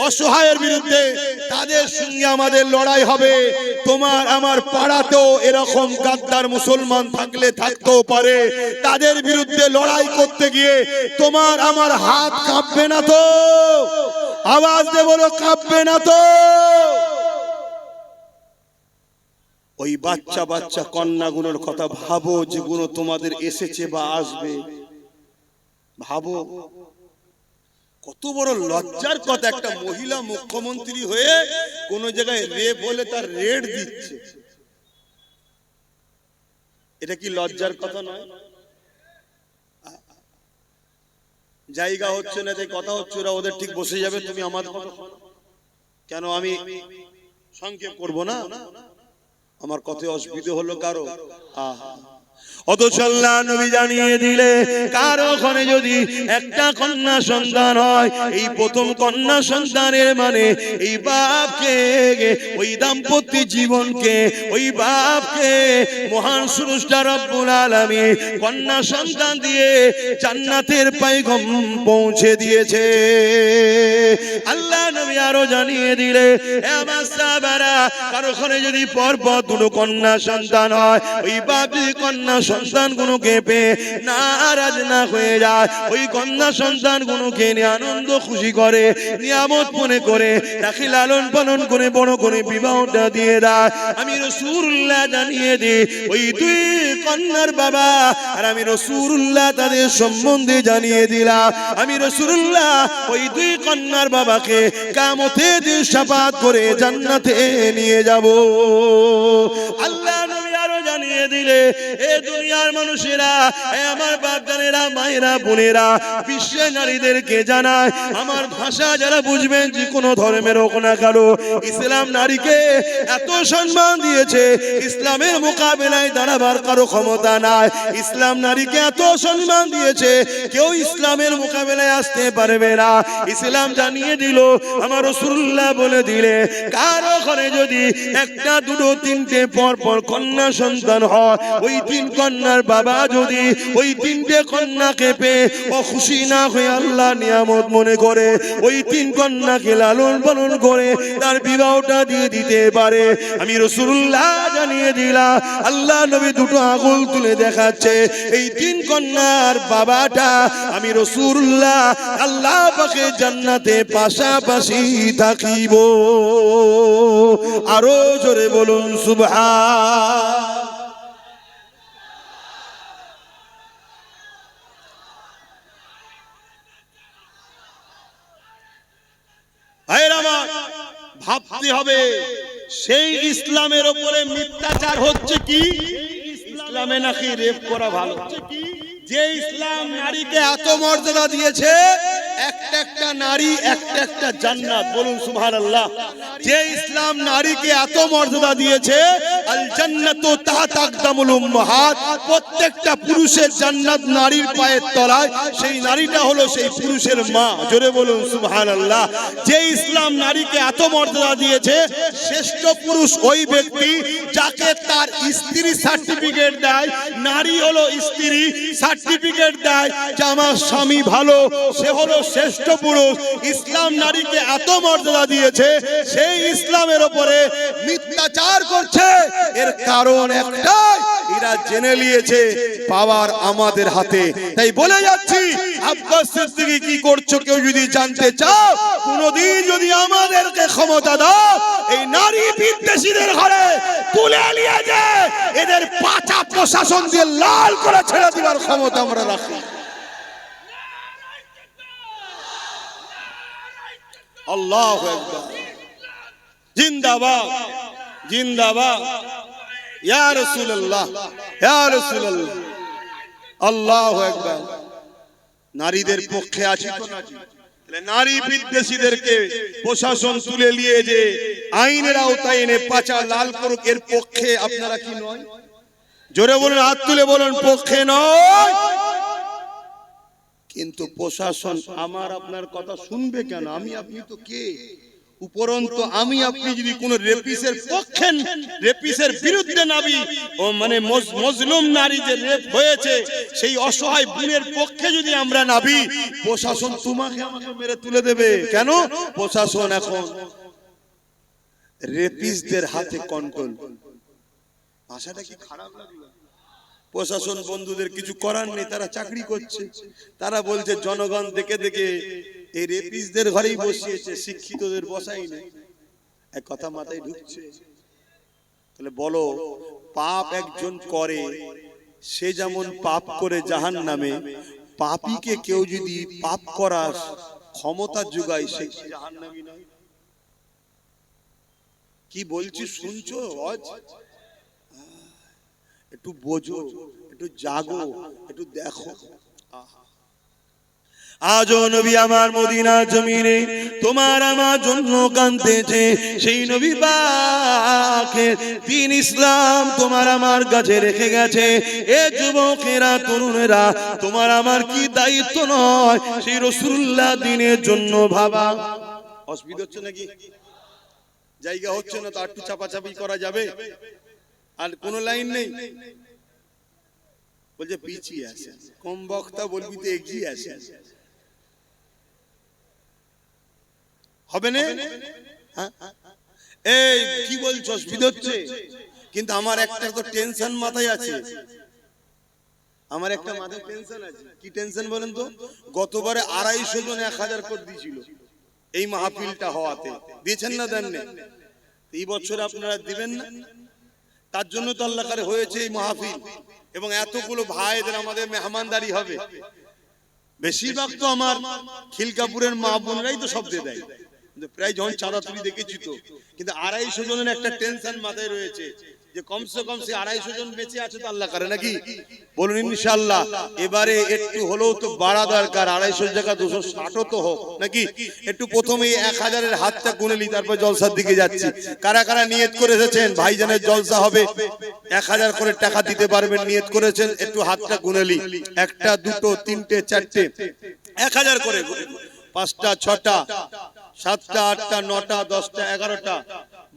অসহায়ের বিরুদ্ধে। তাদের সঙ্গে আমাদের লড়াই হবে। তোমার আমার পাড়াতেও এরকম গাদ্দার মুসলমান থাকলে থাকতেও পারে, তাদের বিরুদ্ধে লড়াই করতে গিয়ে তোমার আমার হাত কাঁপবে না তো? আওয়াজ দিয়ে বলো, কাঁপবে না তো? ওই বাচ্চা বাচ্চা কন্যাগুলোর কথা ভাবো, যেগুলো তোমাদের এসেছে বা আসবে। ভাবো কত বড় লজ্জার কথা, একটা মহিলা মুখ্যমন্ত্রী হয়ে কোন জায়গায় রেপ হলে তার রেড দিচ্ছে। এটা কি লজ্জার কথা নয়? জায়গা হচ্ছে না, তাই কথা হচ্ছে, ওরা ওদের ঠিক বসে যাবে, তুমি আমার কথা কেন? আমি সংক্ষেপ করব না, আমার কথা অসুবিধা হলো কারো? অথচ আল্লাহ নবী জানিয়ে দিলে কারো ঘরে যদি একটা কন্যা সন্তান হয়, এই প্রথম কন্যা সন্তানের মানে এই বাপকে, ওই দাম্পত্য জীবনকে, ওই বাপকে মহান স্রষ্টা রব্বুল আলামিন কন্যা সন্তান দিয়ে জান্নাতের পয়গাম পৌঁছে দিয়েছে। আল্লাহ নবী আরো জানিয়ে দিলে আমার সাহাবারা, কারো ঘরে যদি পরপর দুটো কন্যা সন্তান হয়, ওই বাপ কন্যা সন্তান গুলোকে পেয়ে নারাজ না হয়ে যায়, ওই কন্যা সন্তান গুলোকে নিয়ে আনন্দ খুশি করে, নিয়ামত মনে করে তাকে লালন পালন করে বড় করে বিবাহটা দিয়ে দেয়। আমি রাসূলুল্লাহ জানিয়ে দিই, ওই দুই কন্যার বাবা আর আমি রাসূলুল্লাহ তাদের সম্বন্ধে জানিয়ে দিলাম। আমি রাসূলুল্লাহ ওই দুই কন্যার বাবাকে কিয়ামতের দিন শাফাআত করে জান্নাতে নিয়ে যাব। আল্লাহ নবী আরো জানিয়ে দিলে, এ দুনিয়ার মানুষেরা, আমার বাপদানেরা, মায়েরা, বোনেরা, বিশ্বের নারীদেরকে জানায়, আমার ভাষা যারা বুঝবেন, যে কোনো ধর্মের হোক না কেন, ইসলাম নারীকে এত সম্মান দিয়েছে, ইসলামের মোকাবেলায় দাঁড়াবার কারো ক্ষমতা নাই। ইসলাম নারীকে এত সম্মান দিয়েছে, কেউ ইসলামের মোকাবেলায় আসতে পারবে না। ইসলাম জানিয়ে দিল, আমার রাসূলুল্লাহ বলে দিলে, কারো ঘরে যদি একটা দুটো তিনটে পর পর কন্যা সন্তান হয়, ওই তিন কন্যার বাবা যদি ওই তিনটে কন্যাকে পেয়ে ও খুশি না হয়ে আল্লাহ নিয়ামত মনে করে ওই তিন কন্যাকে লালন পালন করে তার বিবাহটা দিয়ে দিতে পারে, আমি রাসূলুল্লাহ জানিয়ে দিলাম, আল্লাহ নবী দুটো আঙুল তুলে দেখাচ্ছে, এই তিন কন্যার বাবাটা আমি রাসূলুল্লাহ আল্লাহ পাকের জান্নাতে পাশাপাশি থাকিব। আরো জোরে বলুন সুবহান। ভাবতে হবে সেই ইসলামের উপরে মিথ্যাচার হচ্ছে কি ইসলামে নাকি রেপ করা ভালো। যে ইসলাম নারীকে এত মর্যাদা দিয়েছে, একটা একটা নারী একটা একটা জান্নাত, বলুন সুবহানাল্লাহ। যে ইসলাম নারীকে এত মর্যাদা দিয়েছে, আল জান্নাতু তাহতা আকদামুল উম্মাহাত, প্রত্যেকটা পুরুষের জান্নাত নারীর পায়ের তলায়, সেই নারীটা হলো সেই পুরুষের মা, জোরে বলুন সুবহানাল্লাহ। যে ইসলাম নারীকে এত মর্যাদা দিয়েছে, শ্রেষ্ঠ পুরুষ ওই ব্যক্তি যাকে তার স্ত্রী সার্টিফিকেট দেয়, নারী হলো স্ত্রী সার্টিফিকেট দেয় যে আমার স্বামী ভালো, সে হলো শ্রেষ্ঠ পুরুষ। ইসলাম নারীকে এত মর্যাদা দিয়েছে, সেই ইসলামের উপরে মিথ্যাচার করছে। এর কারণ একটাই, এরা জেনে নিয়েছে পাওয়ার আমাদের হাতে। তাই বলে যাচ্ছি, আব্বাস সিদ্দিকী কি করছো কেউ যদি জানতে চাও, কোনদিন যদি আমাদেরকে ক্ষমতা দাও, এই নারী বিদ্বেষীদের ঘরে তুলে নিয়ে যায় এদের পাঁচা প্রশাসন দিয়ে লাল করে ছেড়ে দেওয়ার ক্ষমতা আমরা রাখি। আল্লাহু আকবার, জিন্দাবাদ জিন্দাবাদ, ইয়া রাসূলুল্লাহ ইয়া রাসূলুল্লাহ, আল্লাহু আকবার। নারীদের পক্ষে আছি তো না? নারী বিদ্বেষীদেরকে প্রশাসন তুলে নিয়ে যে আইনের আওতায় এনে পাঁচা লাল করুক, এর পক্ষে আপনারা কি নয়? জোরে বলুন, হাত তুলে বলুন, পক্ষে নয়। কিন্তু প্রশাসন আমার আপনার কথা শুনবে কেন? আমি আপনি তো কে? উপরন্তু আমি আপনি যদি কোন রেপিসের পক্ষে, রেপিসের বিরুদ্ধে নাবি, ও মানে মজলুম নারী যে রেপ হয়েছে সেই অসহায় বোনের পক্ষে যদি আমরা নাবি, প্রশাসন তোমাকে আমাকে মেরে তুলে দেবে। কেন? প্রশাসন এখন রেপিসদের হাতে কন্ট্রোল। ভাষাটা কি খারাপ লাগলো? প্রশাসন বন্ধুদের কিছু করার নেই, তারা চাকরি করছে। তারা বলছে জনগণ দেখে দেখে এই রেপিসদের ঘরেই বসিয়েছে, শিক্ষিতদের বসাই নেই। এক কথা মাথায় ঢুকছে? তাহলে বলো, পাপ একজন করে, সে যেমন পাপ করে জাহান্নামে, পাপীকে কেউ যদি পাপ করার ক্ষমতা যোগায়, সে কি জাহান্নামী নয়? কি বলছি শুনছো? একটু বোঝো, একটু জাগো, একটু দেখো। আজও নবী আমার মদিনা জমিনে তোমার আমার জন্য কাঁদতেছে। সেই নবী পাকের দ্বীন ইসলাম তোমার আমার কাছে রেখে গেছে। এ যুবকেরা, তরুণেরা, তোমার আমার কি দায়িত্ব নয় সেই রাসূলুল্লাহ দ্বীনের জন্য ভাবা? অসুবিধা হচ্ছে নাকি? জায়গা হচ্ছে না তো একটু চাপাচাপি করা যাবে? আর কোন লাইন নেই? বলছে পিছিয়ে আছে, কম বক্তা বলবি তো এগিয়ে আছে, হবে না? এই কি বলছো? অসুবিধা হচ্ছে? কিন্তু আমার একটা তো টেনশন মাথায় আছে, আমার একটা মাথায় টেনশন আছে। কি টেনশন বলেন তো? গতবারে 250 জন 1000 করে দিয়েছিল এই মাহফিলটা হওয়াতে, দিয়েছেন না? দেন না? এই বছর আপনারা দিবেন না? তার জন্য তো আল্লাহ করে হয়েছে এই মাহফিল, এবং এতগুলো ভাইদের আমাদের মেহমানদারি হবে। বেশিরভাগ তো আমার খিলকাপুরের মা বোনরাই তো শব্দে দেয়, প্রায় যখন চাঁদা তুলি দেখেছি তো। কিন্তু 250 জনের একটা টেনশন মাথায় রয়েছে যে কমসে কম সে 250 জন বেঁচে আছে তো আল্লাহ করে নাকি? বলুন ইনশাআল্লাহ। এবারে একটু হলেও তো বাড়া দরকার, 250 জায়গা 260 তো হোক নাকি? একটু প্রথমে 1000-এর হাতটা গুনে নি, তারপর জলসার দিকে যাচ্ছি। কারা কারা নিয়ত করে এসেছেন ভাইজানের জলসা হবে, 1000 করে টাকা দিতে পারবেন, নিয়ত করেছেন? একটু হাতটা গুনে নি। 1টা 2টো 3টে 4টে 1000 করে, 5টা 6টা 7টা 8টা 9টা 10টা 11টা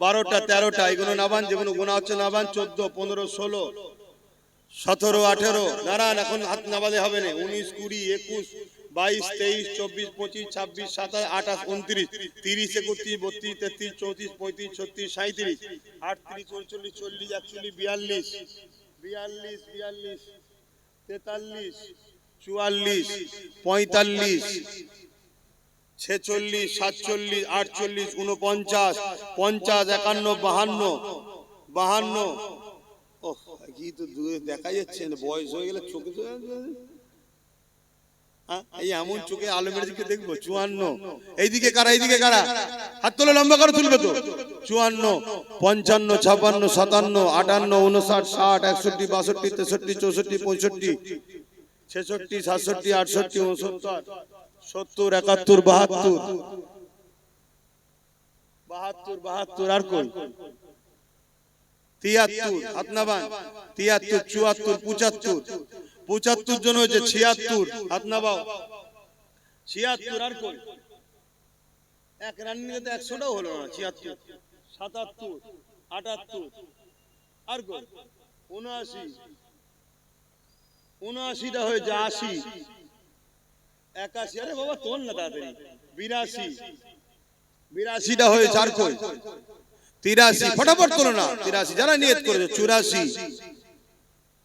12টা 13টা, এগুলো নাবান, যেগুলো গোনা হচ্ছে নাবান। 14 15 16 17 18, দাঁড়ান, এখন হাত নাবালে হবে না। 19 20 21 22 23 24 25 26 27 28 29 30 31 32 33 34 35 36 37 38 39 40 41 42 42 43 43 44 45 46 47 48 49 50 51 52 ওহ, কি তো দূরে দেখা যাচ্ছে না, বয়স হয়ে গেলে চোখে এই এমন চোখে আলমের দিকে দেখবো 54, এইদিকে কারা, এইদিকে কারা, হাত তোলো, লম্বা করে তুলবে তো। 54, 55, 56, 57, 58, 59, 60, 61, 62, 63, 64, 65, 66, 67, 68, 69, 70, 71, 72, 72, আর কই 73, হাত নামান, 73, 74, 75 জন হয়েছে, 76, হাত নামাও, 76, আর কই এক রানিং এ তো 100টাও হলো না, 76, 77, 78, আর কই 79, 79টা হয়েছে, 80, 81, আরে বাবা তোল না তাড়াতাড়ি, 82, 82টা হয়েছে, আর কই 83, ফটাফট তোলো না, 83 যারা নিয়ত করেছে, 84,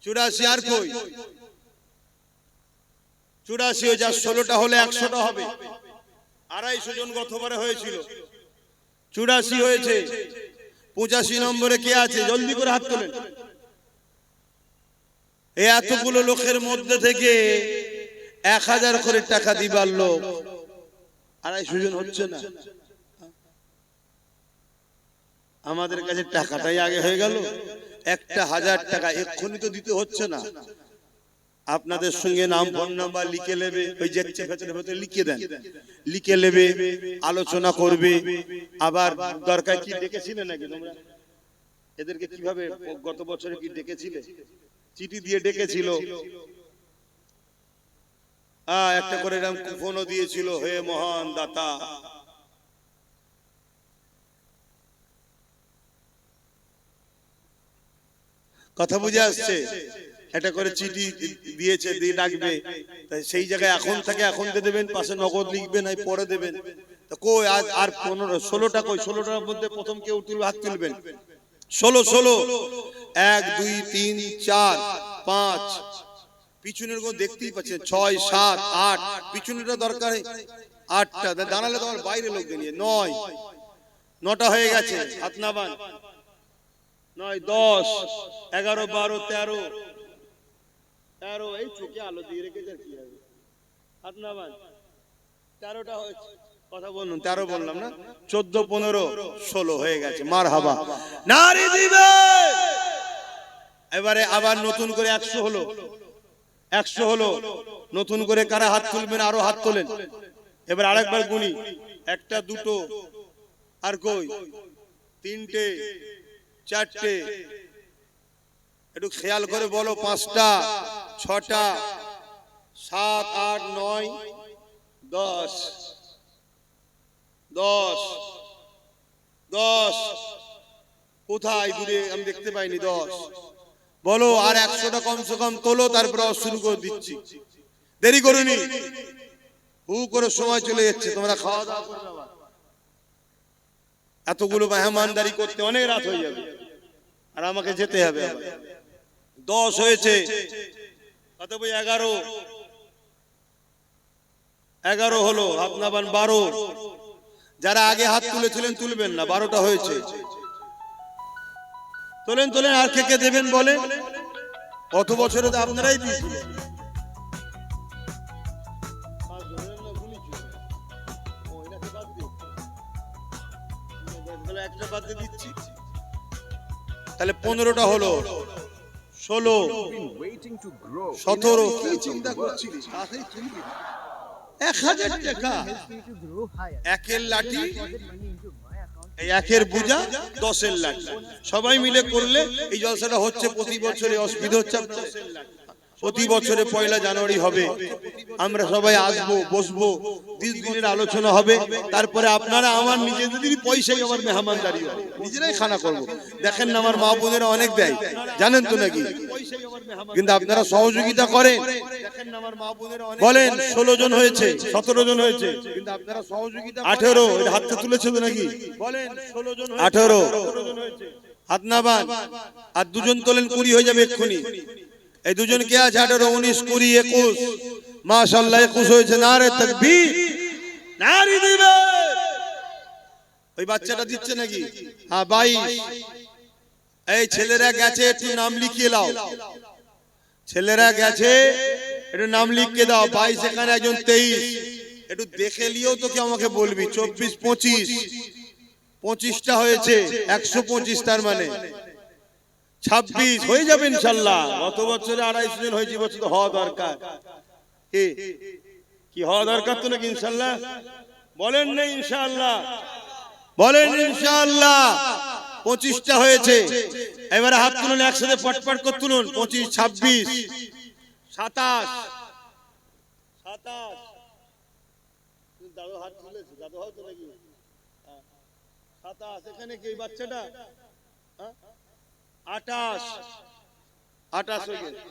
84, আর কই 84 হয়েছে, আর 16টা হলে 100টা হবে, 250 জন গতবারে হয়েছিল, 84 হয়েছে। 85 নম্বরে কে আছে, জলদি করে হাত তোলেন। এই এতগুলো লোকের মধ্যে থেকে 1000 করে টাকা দিবার লোক 250 জন হচ্ছে না। আমাদের কাছে টাকাটাই আগে হয়ে গেল, 1000 টাকা এক্ষুনি তো দিতে হচ্ছে না। আপনাদের সঙ্গে নাম ফোন নাম্বার লিখে নেবে, ওই যে ভেতরে লিখে দেন, লিখে নেবে, আলোচনা করবে। আবার দরকার কি ডেকেছিলে নাকি তোমরা এদেরকে, কিভাবে গত বছরে কি ডেকেছিলে, চিঠি দিয়ে ডেকেছিল, একটা করে এরকম কুপনও দিয়েছিল, হে মহান দাতা। কথা বুঝে আসছে, এটা করে চিঠি দিয়েছে, দিয়ে ডাকবে, তাই সেই জায়গায় এখন থেকে এখন দিয়ে দেবেন, পাশে নগদ লিখবেন, এই পরে দেবেন। তো কই আজ আর 16টা কই, 16টার মধ্যে প্রথম কেউ তুলবে, হাত তুলবেন। 16, 1, 2, 3, 4, 5, পিছনের কোন দেখতেই পাচ্ছেন, 6, 7, 8, পিছনেরটা দরকার 8টা, দাঁড়ালে তোমার বাইরে লোককে নিয়ে 9, 9টা হয়ে গেছে, হাত নামান, 9, 10, 11, 12, 13, এই চোখে আলো দিয়ে রেখেছে, আর কি হবে, হাত নামান, 13টা হয়েছে, কথা বলুন, 13 বললাম না, 14, 15, 16 হয়ে গেছে, মারহাবা, নারী দিবে। এবারে আবার নতুন করে 100 হলো, 100 হলো, নতুন করে কারা হাত তুলবেন, আরো হাত তোলেন। এবার আরেকবার গুনি, 1টা, 2টো, আর কই 3টে, 4টে, একটু খেয়াল করে বলো, 5টা, 6টা, 7, 8, 9, 10, 10, 10, কোথায় দূরে আমি দেখতে পাইনি, 10 বলো, আর 100টা কমসে কম তোলো, তারপর শুরু করে দিচ্ছি, দেরি করুনি, হু করে সময় চলে যাচ্ছে, তোমরা খাওয়া দাওয়া করবে, এতগুলো মেহমানদারি করতে অনেক রাত হয়ে যাবে, আর আমাকে যেতে হবে। 10 হয়েছে, কত বই 11 হলো, হাত নামান, 12, যারা আগে হাত তুলেছিলেন তুলবেন না, 12টা হয়েছে, তোলেন, আর কে কে দেবেন বলে, কত বছরে তো আপনারাই দিয়েছিলেন, একটা বাদ দিয়ে দিচ্ছি, তাহলে 15টা হলো, 16, 17, কি চিন্তা করছিস, 1000 টাকা, একের লাঠি, এই একের বুঝা, 10-এর লাঠি, সবাই মিলে করলে এই জলসাটা হচ্ছে প্রতি বছরে, অসুবিধা হচ্ছে, প্রতি বছরে 1 জানুয়ারি হবে, আমরা সবাই আসবো, বসবো, 30 দিনের আলোচনা হবে, তারপরে আপনারা আমার নিজেদের পয়সায় আমার মেহমানদারি হবে, নিজেরাই খানা করবো। দেখেন না আমার মা বোনেরা অনেক দেয়, জানেন তো নাকি, কিন্তু আপনারা সহযোগিতা করেন, বলেন 16 জন হয়েছে, 17 জন হয়েছে, কিন্তু আপনারা সহযোগিতা 18, এটা হাতটা তুলেছে তো নাকি, বলেন 16 জন, 18, হাত নামান, আর 2 জন তোলেন, 20 হয়ে যাবে এক্ষুনি। এই 2 জন কে আছে, 18, 19, 20, 21, মাশাআল্লাহ 21 হয়েছে, নারে তাকবীর, নারী দিবে। ওই বাচ্চাটা দিচ্ছে নাকি, হ্যাঁ 22, এই ছেলেরা গেছে, একটু নাম লিখিয়ে লাও, ছেলেরা গেছে, একটু নাম লিখকে দাও। 22 এখানে একজন 23, একটু দেখে লিও তো কি আমাকে বলবি। 24, 25, 25টা হয়েছে, 125, তার মানে 26 হয়ে যাবে ইনশাআল্লাহ। গত বছরে 250 জন হয়েছে, বছর তো হওয়া দরকার। কি হওয়া দরকার তো নাকি ইনশাআল্লাহ? বলেন না ইনশাআল্লাহ, বলেন ইনশাআল্লাহ। 25টা হয়েছে, এবারে হাত তুলুন, একসাথে পটপট করে তুলুন। 25, 26, 27, 27, দাদু হাত তুলেছে, দাদু হাত তুলে কি 27, এখানে কি বাচ্চাটা 28, 28 হয়ে গেছে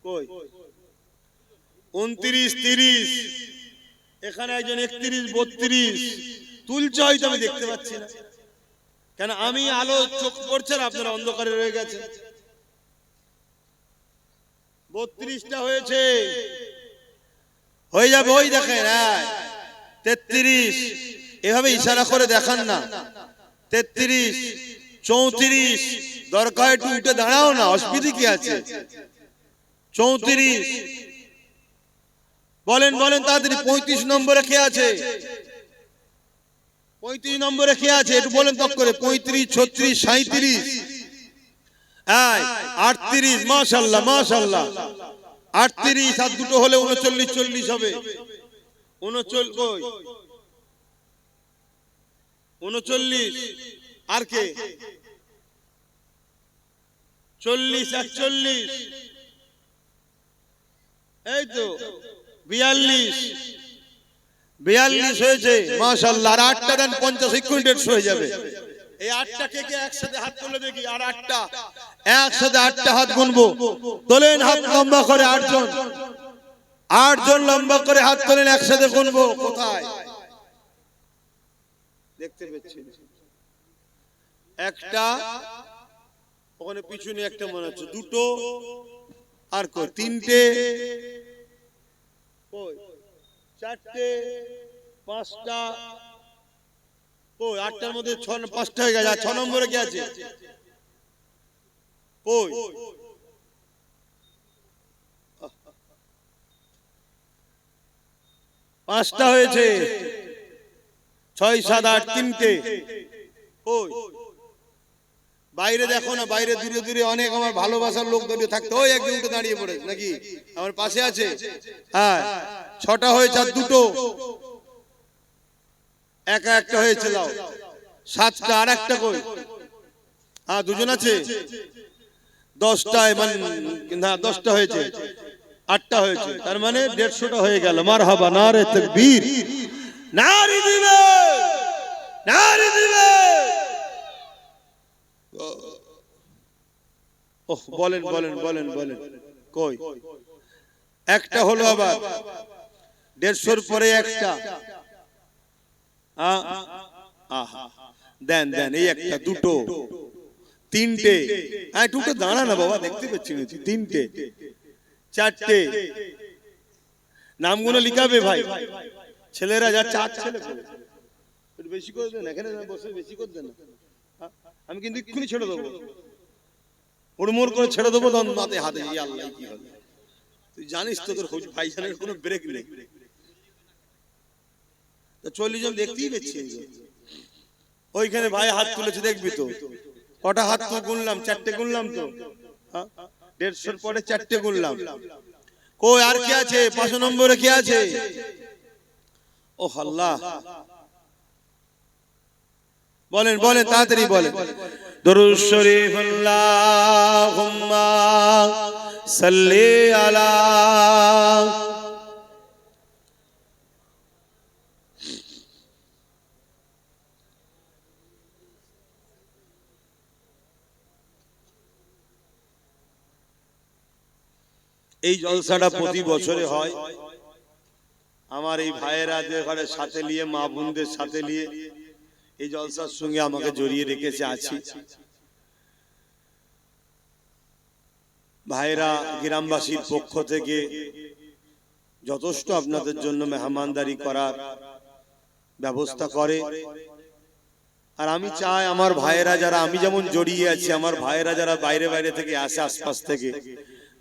কই 29, 30, এখানে একজন 31, 32 তুলছে, হয়তো আমি দেখতে পাচ্ছি না, কেন আমি আলো চোখ পড়ছে না, আপনারা অন্ধকারে রয়ে গেছে। 32টা হয়েছে, হয়ে যাবে, ওই দেখেন 33, এভাবে ইশারা করে দেখান না। 33, 34, দরকার একটু উঠে দাঁড়াও না, অসুবিধা কি আছে? 34, বলেন বলেন তাড়াতাড়ি। 35 নম্বরে কে আছে? 35 নম্বরে কে আছে একটু বলেন তক করে। 35, 36, 37, 38, মাশাআল্লাহ মাশাআল্লাহ। 38 আর দুটো হলে 39, 40 হবে। 39 কই 39, আর কে 40, 41, এই তো 42, 42 হয়েছে মাশাআল্লাহ। আর 8টা দেন, 50 সেকেন্ডের হয়ে যাবে। এই 8টা কে কে একসাথে হাত তুলে দেখি, আর 8টা একসাথে 8টা হাত গুনবো। তোলেন হাত লম্বা করে, 8 জন, 8 জন লম্বা করে হাত তোলেন, একসাথে গুনবো। কোথায় দেখতে পাচ্ছেন? একটা ওখানে পিছনে একটা মনে হচ্ছে, দুটো, আর কই 3টে, কই 4টে, 5টা, কই 8টার মধ্যে 5টা হয়ে গেছে। আর 6 নম্বরে কি আছে? কই 5টা হয়েছে। 6, 7, 8, 3টে। কই বাইরে দেখো না, বাইরে দূরে দূরে অনেক আমার ভালোবাসার লোক দাঁড়িয়ে থাকতো, ওই একজন উঠে দাঁড়িয়ে পড়ে নাকি আমার পাশে আছে। হ্যাঁ 6টা হয়েছে, আর দুটো, একা একটা হয়েছে। দাও 7টা, আর একটা কই? হ্যাঁ 2জন আছে। 10টা, মানে না 10টা হয়েছে, 8টা হয়েছে, তার মানে 150টা হয়ে গেল। মারহাবা, নারে তাকবীর, নারে দিবে, নারে দিবে। ওহ বলেন বলেন বলেন বলেন, কই একটা হলো, আবার 150-র পরে একটা। দেন দেন, এই একটা, দুটো, 3টে, দুটো দাঁড়া না বাবা, দেখতে পাচ্ছি। 3টে, 4টে, নামগুলো লিখাবে ভাই, ছেলেরা যা 4 ছেলে, একটু বেশি করে দেন, এখানে বসে বেশি করে দেন। আমি কিন্তু এক্ষুনি ছেড়ে দেবো, উড়মুড় করে ছেড়ে দেবো, হাতে হাতে। আল্লাহ কি হবে, তুই জানিস তো তোর ভাইজানের কোনো ব্রেক নেই। 40 জন দেখতেই পেয়েছি। ওইখানে ভাই হাত তুলেছে, দেখবি তো কটা হাত তো গুনলাম, 4টে গুনলাম তো। 150-র পরে 4টে গুনলাম। কই আর কে আছে? 5 নম্বরে কে আছে? ও আল্লাহ, বলেন বলেন তাড়াতাড়ি বলেন। দরুদ শরীফ, আল্লাহুম্মা সাল্লি আলা। এই জলসাটা প্রতি বছরে হয়। আমার এই ভাইয়েরা ঘরে সাথে নিয়ে, মা বোনদের সাথে নিয়ে এই জলসার সঙ্গে আমাকে জড়িয়ে রেখেছে, আছি। ভাইরা গ্রামবাসীর পক্ষ থেকে যথেষ্ট আপনাদের জন্য মেহমানদারি করার ব্যবস্থা করে। আর আমি চাই আমার ভাইয়েরা যারা, আমি যেমন জড়িয়ে আছি, আমার ভাইয়েরা যারা বাইরে বাইরে থেকে আসে, আশপাশ থেকে,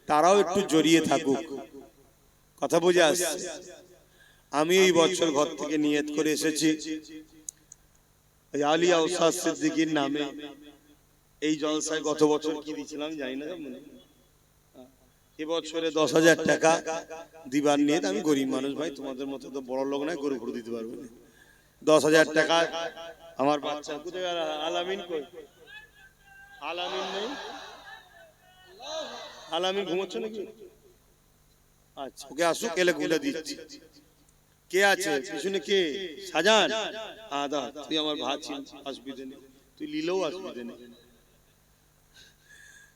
তারাও একটু জড়িয়ে থাকুক। কথা বুঝে আসছে? আমি এই বছর ঘর থেকে নিয়ত করে এসেছি আলিয়া উস্তাদ সিদ্দিকীর নামে এই জলসায় গত বছর কি দিয়েছিলাম জানি না, এবছরে 10,000 টাকা দিবার নিয়ে। আমি গরিব মানুষ ভাই, তোমাদের মতো তো বড় লোক নাই, গরু গরু দিতে পারবো না। 10,000 টাকা আমার বাচ্চা কোথায় গেল? আলামিন কই? আলামিন নেই? আলামিন ঘুমোচ্ছে নাকি? আচ্ছা, ওকে আসুক, এলে গুলে দিচ্ছি। কে আছে পিছনে? কে? সাজান? আদা, তুই আমার ভাই ছিস, অসুবিধে নেই, তুই লিলেও অসুবিধে নেই।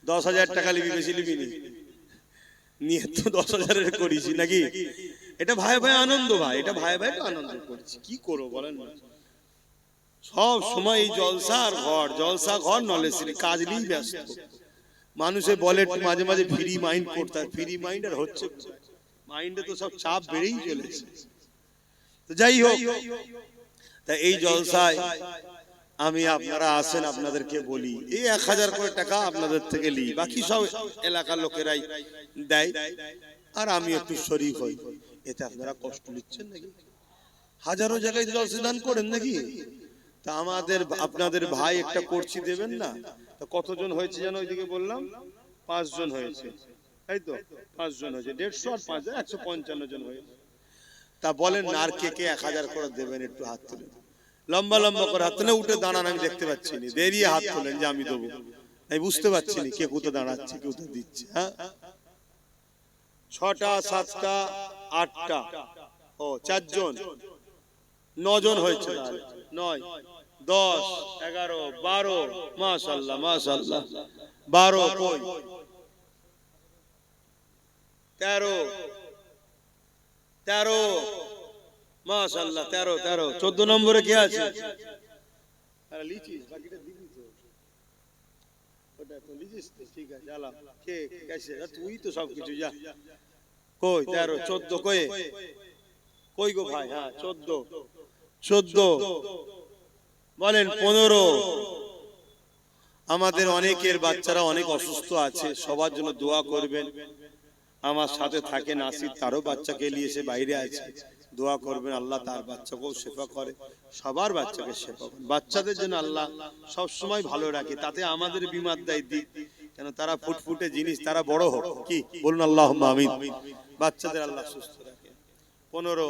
10,000 টাকা লিবি, বেশি লিবি নি, নিয়ে তো 10,000 করিস নাকি? এটা ভাই ভাই আনন্দ, ভাই এটা ভাই ভাই তো আনন্দ করছি, কি করবো বলেন না? সব সময় এই জলসা আর ঘর, জলসা ঘর, নলেজ কাজ নিয়েই ব্যস্ত। মানুষে বলে মাঝে মাঝে ফ্রি মাইন্ড করতে, ফ্রি মাইন্ড আর হচ্ছে মাইন্ডে তো সব চাপ বেড়েই চলেছে। তো যাই হোক, তা এই জলসায় আমি, আপনারা আসেন, আপনাদেরকে বলি এই 1,000 করে টাকা আপনাদের থেকে লি, বাকি সব এলাকার লোকেরাই দেয়, আর আমি একটু শরীক হই। এতে আপনারা কষ্ট নিচ্ছেন নাকি? হাজারো জায়গায় জলসা দান করেন নাকি? তা আমাদের আপনাদের ভাই একটা করছি দেবেন না? তা কতজন হয়েছে যেন ওইদিকে বললাম? 5 জন হয়েছে, তাই তো? 5 জন হয়েছে, 150 আর 5 155 জন হয়েছে। তা বলেন না, আর কে কে 1,000 করে দেবেন? একটু হাত তুলেন, লম্বা লম্বা করে হাত তুলে, উঠে দাঁড়ান, আমি দেখতে পাচ্ছি না, দেরিয়ে হাত তোলেন যে আমি দেবো, আমি বুঝতে পারছি না কে কোথায় দাঁড়াচ্ছে, কে কোথায় দিচ্ছে। হ্যাঁ, 6টা 7টা 8টা, ও 4 জন, 9 জন হয়েছে, 9 10 11 12, মাশাআল্লাহ মাশাআল্লাহ, 12 কই, 13 মাশাআল্লাহ, 13 14 নম্বরে কে আছে? আরে লিচিস, বাকিটা দিবি তো, ওটা তো লিচিস তো, ঠিক আছে, জ্বালা কে কেসে, তুই তো সব কিছু যা। কই 13 14 কই, কই গো ভাই? হ্যাঁ 14 বলেন 15। আমাদের অনেকের বাচ্চারা অনেক অসুস্থ আছে, সবার জন্য দোয়া করবেন। আমার সাথে থাকে নাসির, তারও বাচ্চাকে নিয়ে এসে বাইরে আছে, দোয়া করবেন আল্লাহ তার বাচ্চাকেও শেফা করে, সবার বাচ্চাকে শেফা করে। বাচ্চাদের জন্য আল্লাহ সব সময় ভালো রাখে, তাতে আমাদের বিমার দায় দিক, কেন তারা ফুটফুটে জিনিস, তারা বড় হোক, কি বলুন আল্লাহুম্মা আমিন। বাচ্চাদের আল্লাহ সুস্থ রাখে। 15।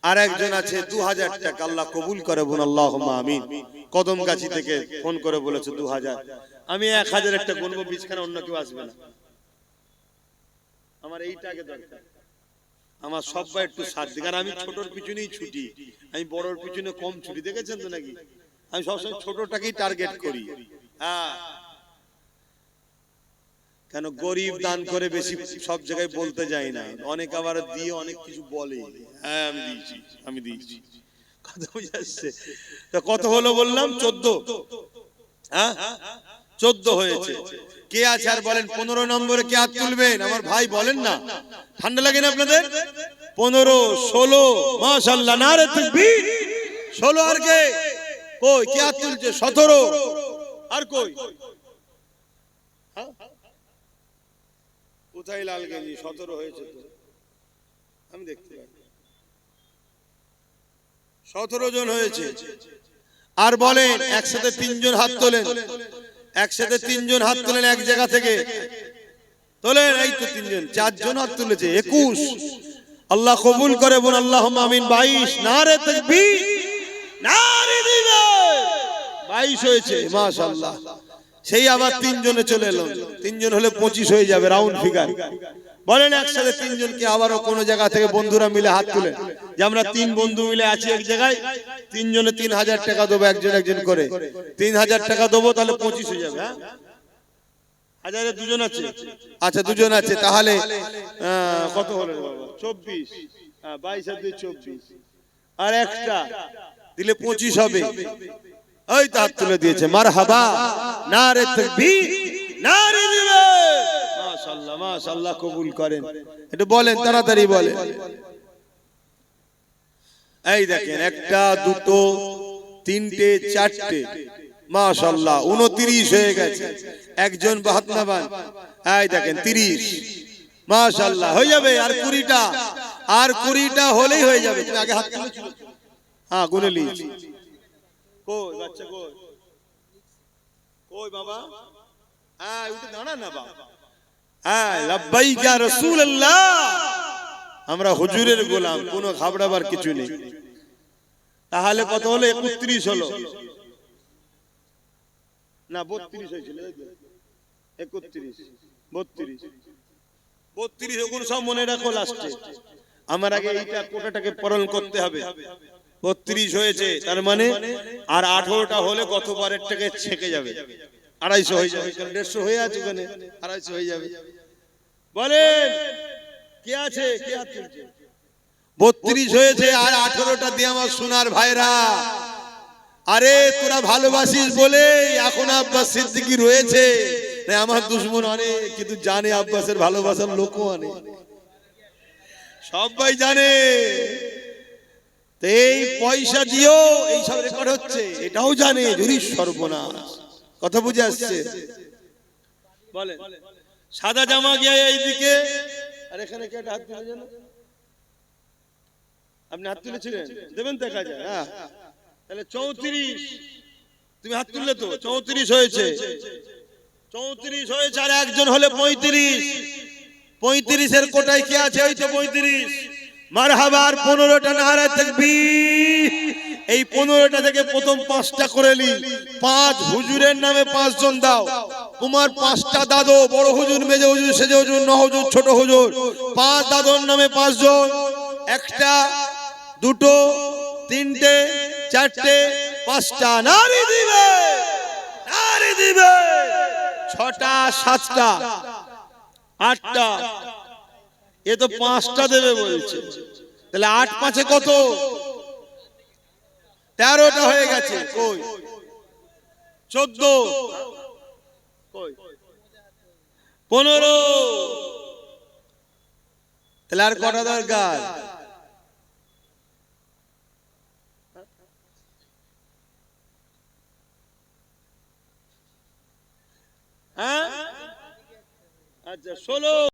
আর একজন আছে 2,000 টাকা, আল্লাহ কবুল করে, বলুন আল্লাহুম্মা আমিন। কদমগাছি থেকে ফোন করে বলেছে 2,000। আমি 1,000 একটা গুনবো, বিছখানা অন্য কেউ আসবে না, আমার এইটাকে দরকার। আমার সবাই একটু সাথ দিক, আর আমি ছোটর পিছনেই ছুটি, আমি বড়র পিছনে কম ছুটি, দেখেছেন তো নাকি? আমি সবসময় ছোটটাকেই টার্গেট করি। হ্যাঁ, কেন গরিব দান করে বেশি সব জায়গায় বলতে যাই না, অনেক আবার দিয়ে অনেক কিছু বলে, হ্যাঁ আমি দিয়েছি, কথা বুঝে আসছে? কত হলো বললাম? 14। হ্যাঁ 14 হয়েছে। কে আছে আর বলেন 15 নম্বরে কে হাত তুলবেন? আমার ভাই বলেন না, ঠান্ডা লাগে না আপনাদের? 15 16, মাশাআল্লাহ, নারে তাকবীর। 16 আর কে? কই কে হাত তুলছে? 17 আর কই? কোথায় লালগঞ্জি? 17 হয়েছে তো, আমি দেখতে পাই 17 জন হয়েছে। আর বলেন একসাথে 3 জন হাত তোলেন, একসাথে 3 জন হাত তোলেন, এক জায়গা থেকে তোলেন, এই তো 3 জন, 4 জন হাত তুলেছে, 21। আল্লাহ কবুল করে, বল আল্লাহুম্মা আমিন। 22, নারে তাকবীর, নারে দিবেন, 22 হয়েছে, মাশাআল্লাহ। সেই আবার 3 জনে চলে এলো, 3 জন হলে 25 হয়ে যাবে, রাউন্ড ফিগার। বলেন একসাথে 3 জনকে আবারও কোনো জায়গা থেকে বন্ধুরা মিলে হাত তুলেন, যে আমরা 3 বন্ধু মিলে আছি এক জায়গায়, 3 জনে 3,000 টাকা দেবো, একজন একজন করে 3,000 টাকা দেবো, তাহলে 25 হয়ে যাবে। হ্যাঁ, হাজারে 2 জন আছে, আচ্ছা 2 জন আছে, তাহলে কত হলো বাবা? 24, 22 আর 2 24, আর একটা দিলে 25 হবে। ওই তো হাত তুলে দিয়েছে, মারহাবা, নারে তাকবীর, নারে দিবেন, মাশাআল্লাহ মাশাআল্লাহ, কবুল করেন। একটু বলেন, তাড়াতাড়ি বলেন। এই দেখেন, একটা দুটো তিনটে চারটে, মাশাআল্লাহ 29 হয়ে গেছে। একজন বাহাত্নাবান, এই দেখেন 30, মাশাআল্লাহ হয়ে যাবে আর 20টা, আর 20টা হলেই হয়ে যাবে। তুমি আগে হাত তুলেছিল, হ্যাঁ গুনে নিয়েছি। কই বাচ্চা কই, কই বাবা, হ্যাঁ উঠে দাঁড়া না বাবা। হ্যাঁ লাব্বাইক ইয়া রাসূলুল্লাহ, আমরা হুজুরের গোলাম, কোনো ঘাবড়াবার কিছু নেই। তাহলে কত হলো? 31 হলো না 32 হয়েছিল, 31 32 32 ওগুলো সব মনে রাখো লাস্টে। আমার আগে এইটা কোটাটাকে পূরণ করতে হবে। 32 হয়েছে, তার মানে আর 18টা হলে গতবারের থেকে ছেকে যাবে, 250 হয়ে যাবে। 150 হয়ে আছে ওখানে, 250 হয়ে যাবে। বলেন কে আছে, কে হাত তুলছে? 32 হয়েছে আর 18টা দিয়ে আমার সোনার ভাইরা। আরে তোরা ভালোবাসিস বলে এখন আব্বাস সিদ্দিকী রয়েছে, আমার দুশমন অনেক, কিন্তু জানে আব্বাসের ভালোবাসার লোকও অনেক, সবাই জানে। এই পয়সা দিও এইসব রেকর্ড হচ্ছে, এটাও জানে। যদি সর্বনাশ, কথা বুঝে আসছে? বলে সাদা জামা গিয়ে এইদিকে, আর এখানে কে হাত তুলে জানো? আপনি হাত তুলেছিলেন, দেবেন দেখা যায়। হ্যাঁ তাহলে 34, তুমি হাত তুললে তো 34 হয়েছে, 34 হয়েছে। আর একজন হলে 35, 35 এর কোটায় কি আছে? ওই তো 35। মারহাবা। আর 15টা নারা তাকবীর। এই 15টা থেকে প্রথম 5টা করে নি। 5 হুজুরের নামে 5 জন দাও। তোমার 5টা দাদু, বড় হুজুর, মেজে হুজুর, সেজে হুজুর, ন হুজুর, ছোট হুজুর, 5 দাদুর নামে 5 জন। 1টা 2টো 3টে 4টে 5টা নারী দিবে, নারী দিবে। 6টা 7টা 8টা, এ তো 5টা দেবে বলছে। তাহলে 8 5 কত? 13টা হয়ে গেছে। কই 14, কই 15। তাহলে আর কটা দরকার? হ্যাঁ আচ্ছা 16।